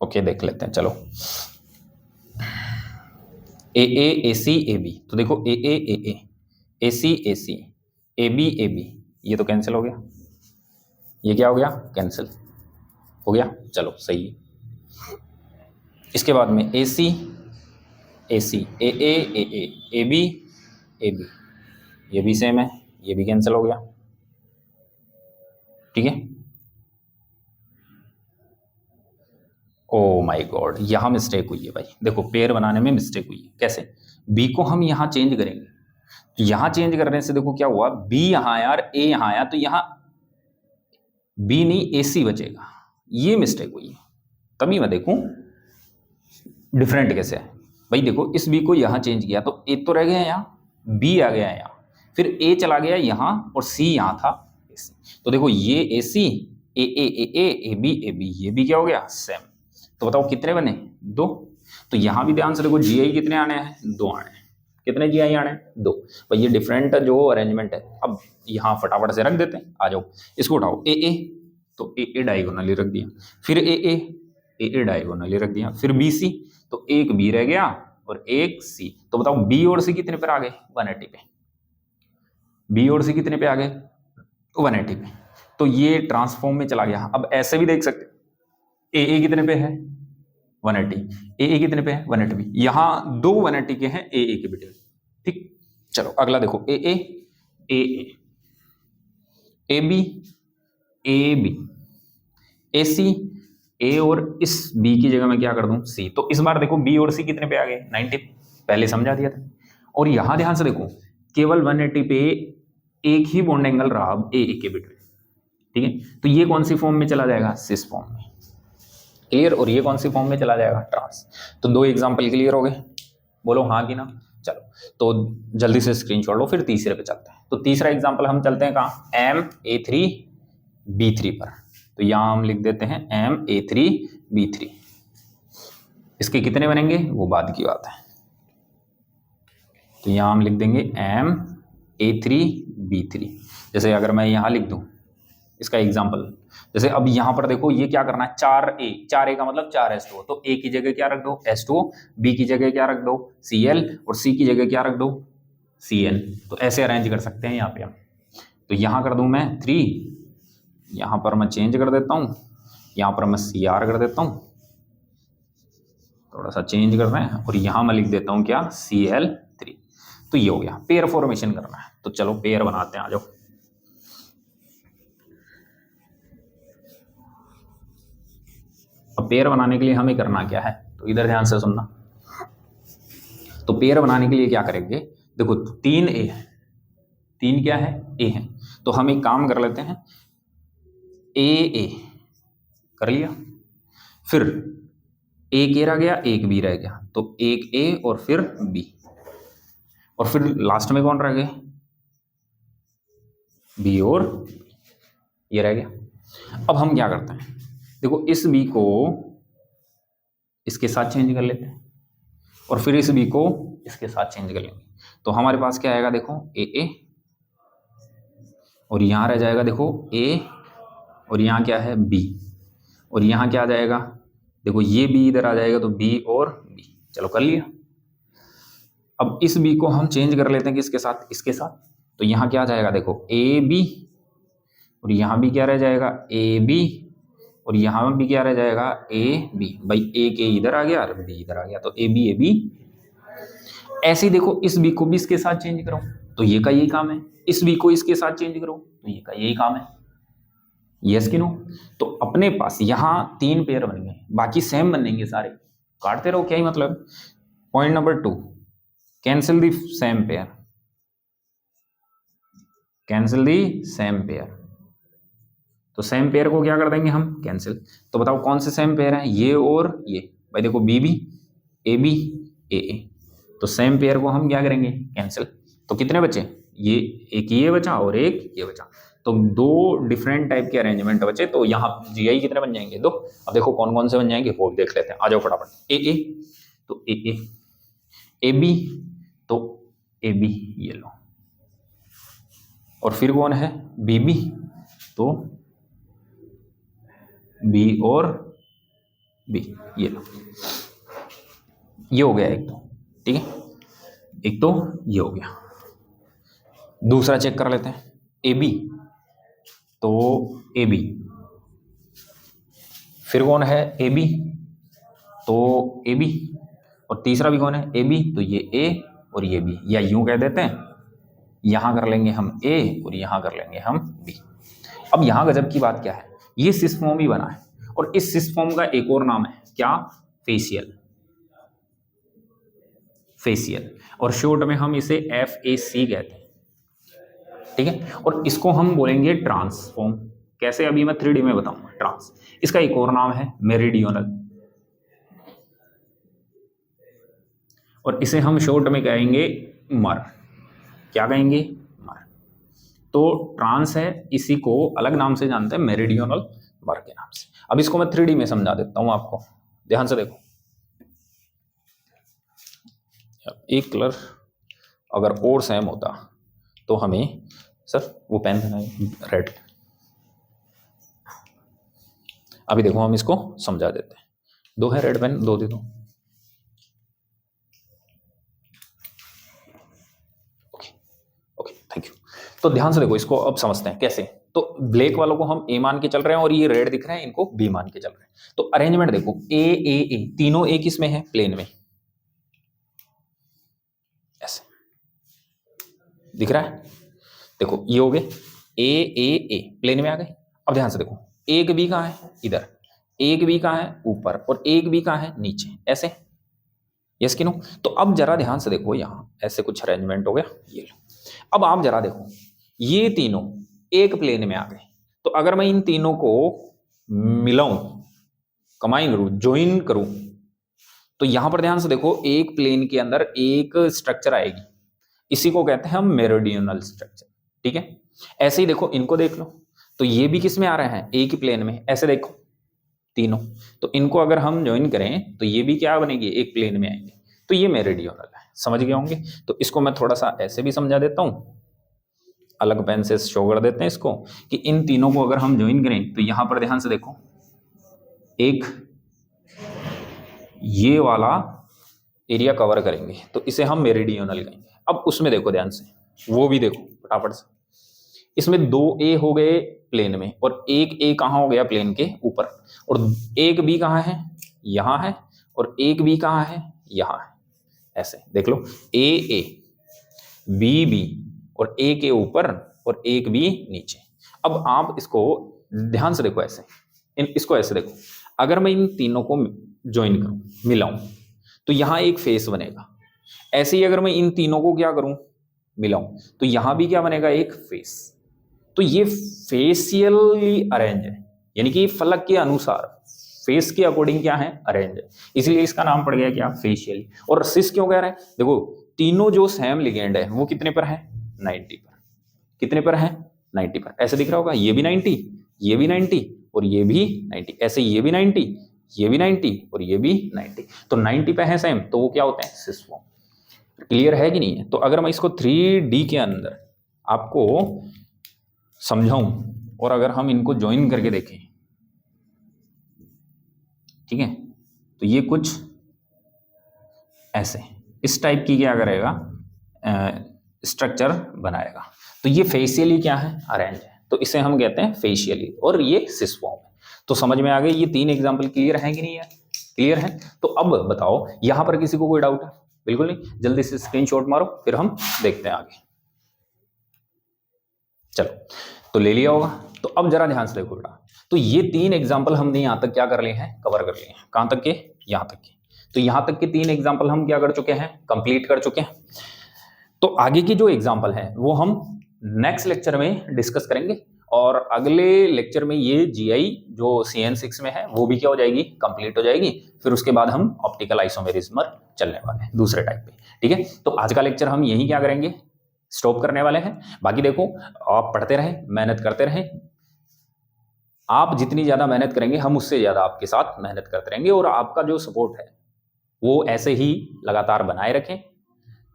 ओके देख लेते हैं, चलो ए ए, ए सी, ए बी। तो देखो ए ए, ए ए, ए सी, ए सी, ए बी, ए बी, ये तो कैंसिल हो गया। ये क्या हो गया, कैंसिल हो गया। चलो सही है। इसके बाद में ए सी, ए सी, ए ए, ए ए, ए बी, ए बी, ये भी सेम है, ये भी कैंसिल हो गया। ठीक है। ओ माय गॉड, यहां मिस्टेक हुई है भाई। देखो पेयर बनाने में मिस्टेक हुई है। कैसे, बी को हम यहां चेंज करेंगे, तो यहां चेंज करने से देखो क्या हुआ, बी यहां आया और ए यहां आया, तो यहां बी नहीं ए सी बचेगा। ये मिस्टेक हुई है। तभी मैं देखूं डिफरेंट कैसे है भाई। देखो इस बी को यहां चेंज किया तो ए तो रह गया यहां, बी आ गया यहां, फिर ए चला गया यहां और सी यहां था। तो देखो ये ए सी, ए ए, ए ए, ए बी, ए बी, ये भी क्या हो गया, सेम। तो बताओ कितने बने, 2। तो यहां भी ध्यान से देखो जी आई कितने आने हैं, 2 आने हैं। कितने जी आई आने हैं, 2। भाई ये डिफरेंट जो अरेंजमेंट है। अब यहाँ फटाफट से रख देते हैं, आ जाओ इसको उठाओ। ए ए, तो ए ए डायगोनली रख दिया, फिर ए ए, ए ए डायगोनली रख दिया, फिर बी सी, तो एक बी रह गया और एक सी। तो बताओ बी और सी कितने पर आ गए, 180 पे। बी और सी कितने पे आ गए, 180 पे। तो ये ट्रांसफॉर्म में चला गया। अब ऐसे भी देख सकते, ए कितने पे है, 180, ए कितने पे है, 180। यहां 2 180 के हैं ए के बेटे। ठीक, चलो अगला देखो ए ए, ए ए बी, ए बी, ए सी, ए और इस बी की जगह मैं क्या कर दूं, सी। तो इस बार देखो बी और सी कितने पे आ गए, 90, पहले समझा दिया था। और यहां ध्यान से देखो केवल 180 पे एक ही बॉन्ड एंगल रहा अब ए के बिटवीन। ठीक है, तो ये कौन सी फॉर्म में चला जाएगा, सिस फॉर्म में। क्लियर। और ये कौन सी फॉर्म में चला जाएगा, ट्रांस। तो 2 एग्जांपल क्लियर हो गए, बोलो हाँ कि ना। चलो तो जल्दी से स्क्रीनशॉट लो, फिर तीसरे पे चलते हैं। तो तीसरा एग्जांपल हम चलते हैं कहाँ, MA3 B3 पर। तो यहाँ हम लिख देते हैं MA3 B3। इसके कितने बनेंगे वो बाद की बात है। तो यहाँ हम लिख देंगे MA3 B3। जैसे अगर मैं यहाँ लिख दूं इसका एग्जाम्पल, जैसे अब यहाँ पर देखो ये क्या करना है, 4A, 4A का मतलब 4H2O। तो A की जगह क्या रख दो, H2O, B की जगह क्या रख दो, Cl, और C की जगह क्या रख दो, Cl। तो ऐसे अरेंज कर सकते हैं यहाँ पे हम। तो यहाँ कर दूं मैं 3, यहाँ पर मैं चेंज कर देता हूँ, यहाँ पर मैं Cr कर देता हूँ, थोड़ा सा चेंज कर रहे हैं, और यहाँ मैं लिख देता हूँ क्या, Cl3। तो ये हो गया, पेयर फॉर्मेशन करना है। तो चलो पेयर बनाते हैं, आ जाओ। अब पेयर बनाने के लिए हमें करना क्या है, तो इधर ध्यान से सुनना। तो पेयर बनाने के लिए क्या करेंगे, देखो 3 ए है, 3 क्या है, ए है। तो हम एक काम कर लेते हैं, ए कर लिया, फिर एक ए रह गया, एक बी रह गया, तो एक ए और फिर बी, और फिर लास्ट में कौन रह गए, बी और ये रह गया। अब हम क्या करते हैं, देखो इस बी को इसके साथ चेंज कर लेते हैं, और फिर इस बी को इसके साथ चेंज कर लेंगे। तो हमारे पास क्या आएगा, देखो ए, और यहाँ रह जाएगा देखो ए, और यहाँ क्या है, बी, और यहाँ क्या आ जाएगा, देखो ये बी इधर आ जाएगा, तो बी और बी। चलो कर लिया। अब इस बी को हम चेंज कर लेते हैं किसके साथ, इसके साथ। तो यहाँ क्या आ जाएगा, देखो ए बी, और यहाँ भी क्या रह जाएगा, ए बी, और यहाँ भी क्या रह जाएगा, ए बी। भाई एक ए इधर आ गया और बी इधर आ गया, तो ए बी। ऐसे ही देखो इस बी को भी इसके साथ चेंज करो, तो ये का यही काम है। इस बी को इसके साथ चेंज करो, तो ये का यही काम है। यस कि नो। तो अपने पास यहाँ 3 पेयर बन गए, बाकी सेम बनेंगे सारे, काटते रहो, क्या ही मतलब। Point number 2, cancel the same pair, cancel the same pair. तो सेम पेयर को क्या कर देंगे हम, कैंसिल। तो बताओ कौन से सेम पेयर हैं, ये और ये। भाई देखो बी बी ए बी ए ए, तो सेम पेयर को हम क्या करेंगे, कैंसिल। तो कितने बचे, ये एक ये बचा और एक ये बचा, तो दो डिफरेंट टाइप के अरेंजमेंट बचे। तो यहाँ जीआई कितने बन जाएंगे, दो। अब देखो कौन कौन से बन जाएंगे वो देख लेते हैं, आ जाओ फटाफट। ए ए तो ए ए, ए बी तो ए बी, ये लो। और फिर कौन है, बी बी तो बी और बी, ये लो। ये हो गया एक तो, ठीक है, एक तो ये हो गया। दूसरा चेक कर लेते हैं, ए बी तो ए बी, फिर कौन है ए बी तो ए बी, और तीसरा भी कौन है ए बी, तो ये ए और ये बी, या यूं कह देते हैं यहां कर लेंगे हम ए और यहां कर लेंगे हम बी। अब यहां गजब की बात क्या है, ये सिस फॉर्म ही बना है, और इस सिस फॉर्म का एक और नाम है क्या, फेशियल। फेशियल, और शॉर्ट में हम इसे FAC कहते हैं, ठीक है। और इसको हम बोलेंगे ट्रांसफॉर्म। कैसे, अभी मैं 3D में बताऊंगा। ट्रांस, इसका एक और नाम है मेरिडियनल, और इसे हम शॉर्ट में कहेंगे मर। क्या कहेंगे, मर। तो ट्रांस है, इसी को अलग नाम से जानते हैं, मेरिडियनल मर के नाम से। अब इसको मैं 3D में समझा देता हूं आपको, ध्यान से देखो। एक कलर अगर और सेम होता तो हमें, सर वो पेन है रेड, अभी देखो हम इसको समझा देते हैं। दो है रेड पेन, दो दे दो। Okay okay, thank you. तो ध्यान से देखो, इसको अब समझते हैं कैसे। तो ब्लैक वालों को हम ए मान के चल रहे हैं, और ये रेड दिख रहे हैं, इनको बी मान के चल रहे हैं। तो अरेंजमेंट देखो, ए ए ए, तीनों ए किस में है, प्लेन में, ऐसे दिख रहा है। देखो ये हो गए ए ए ए, प्लेन में आ गए। अब ध्यान से देखो, एक बी कहाँ है, इधर, एक बी कहाँ है, ऊपर, और एक बी कहाँ है, नीचे, ऐसे। यस कि नो। तो अब जरा ध्यान से देखो, यहाँ ऐसे कुछ अरेंजमेंट हो गया, ये लो। अब आप जरा देखो, ये तीनों एक प्लेन में आ गए। तो अगर मैं इन तीनों को मिलाऊं, कंबाइन करूं, ज्वाइन करूं, तो यहां पर ध्यान से देखो, एक प्लेन के अंदर एक स्ट्रक्चर आएगी, इसी को कहते हैं हम मेरिडियनल स्ट्रक्चर, ठीक है। ऐसे ही देखो, इनको देख लो, तो ये भी किस में आ रहे हैं, एक ही प्लेन में, ऐसे देखो तीनों। तो इनको अगर हम ज्वाइन करें तो ये भी क्या बनेगी, एक प्लेन में आएंगे। तो ये मेरिडियनल है, समझ गए होंगे। तो इसको मैं थोड़ा सा ऐसे भी समझा देता हूं, अलग पेन से शो कर देते हैं इसको, कि इन तीनों को अगर हम ज्वाइन करें तो यहां पर ध्यान से देखो, एक ये वाला एरिया कवर करेंगे, तो इसे हम मेरिडियनल कहेंगे। अब उसमें देखो ध्यान से, वो भी देखो फटाफट से, इसमें दो ए हो गए प्लेन में, और एक ए कहाँ हो गया, प्लेन के ऊपर, और एक बी कहाँ है, यहाँ है, और एक बी कहाँ है, यहाँ है। ऐसे देख लो, ए ए, बी बी, और ए के ऊपर और एक बी नीचे। अब आप इसको ध्यान से देखो, ऐसे इसको ऐसे देखो, अगर मैं इन तीनों को ज्वाइन करूं, मिलाऊं, तो यहां एक फेस बनेगा। ऐसे ही अगर मैं इन तीनों को क्या करूं, मिलाऊं, तो यहां भी क्या बनेगा, एक फेस। तो ये फेशियली अरेंज है, यानी कि फलक के अनुसार, फेस के अकॉर्डिंग क्या है, अरेंज है, इसलिए इसका नाम पड़ गया क्या, फेशियली। और सिस क्यों कह रहे हैं, देखो तीनों जो सेम लिगेंड है वो कितने पर है, 90 पर। कितने पर है, 90 पर। ऐसे दिख रहा होगा, ये भी 90, ये भी 90, और ये भी 90, ऐसे ये भी 90, ये भी 90, और ये भी 90। तो 90 पे है सेम, तो वो क्या होते हैं, सिस फॉर्म। क्लियर है कि नहीं है। तो अगर मैं इसको 3D के अंदर आपको समझाऊं, और अगर हम इनको ज्वाइन करके देखें, ठीक है, तो ये कुछ ऐसे इस टाइप की क्या करेगा, स्ट्रक्चर बनाएगा। तो ये फेशियली क्या है, अरेंज है, तो इसे हम कहते हैं फेशियली, और ये सिस फॉर्म है। तो समझ में आ गई, ये 3 एग्जाम्पल क्लियर है कि नहीं है, क्लियर है। तो अब बताओ, यहां पर किसी को कोई डाउट है, बिल्कुल नहीं, जल्दी से स्क्रीनशॉट मारो, फिर हम देखते हैं आगे। चलो, तो ले लिया होगा। तो अब जरा ध्यान से देखो बेटा, तो ये 3 एग्जाम्पल हमने यहां तक क्या कर लिए हैं, कवर कर लिए हैं। कहां तक के, यहां तक के। तो यहां तक के 3 एग्जाम्पल हम क्या कर चुके हैं, कंप्लीट कर चुके हैं। तो आगे की जो एग्जाम्पल है वो हम नेक्स्ट लेक्चर में डिस्कस करेंगे। और अगले लेक्चर में ये जीआई जो CN6 में है वो भी क्या हो जाएगी, कंप्लीट हो जाएगी। फिर उसके बाद हम ऑप्टिकल आइसोमेरिज्मर चलने वाले हैं दूसरे टाइप पे, ठीक है। तो आज का लेक्चर हम यही क्या करेंगे, स्टॉप करने वाले हैं। बाकी देखो, आप पढ़ते रहें, मेहनत करते रहें। आप जितनी ज़्यादा मेहनत करेंगे हम उससे ज़्यादा आपके साथ मेहनत करते रहेंगे, और आपका जो सपोर्ट है वो ऐसे ही लगातार बनाए रखें।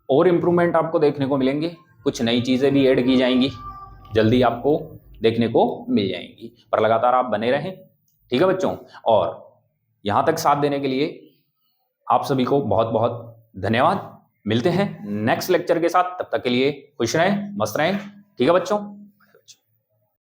और इम्प्रूवमेंट आपको देखने को मिलेंगे, कुछ नई चीज़ें भी ऐड की जाएंगी, जल्दी आपको देखने को मिल जाएंगी, पर लगातार आप बने रहें, ठीक है बच्चों। और यहाँ तक साथ देने के लिए आप सभी को बहुत बहुत धन्यवाद। मिलते हैं नेक्स्ट लेक्चर के साथ, तब तक के लिए खुश रहें, मस्त रहें, ठीक है बच्चों।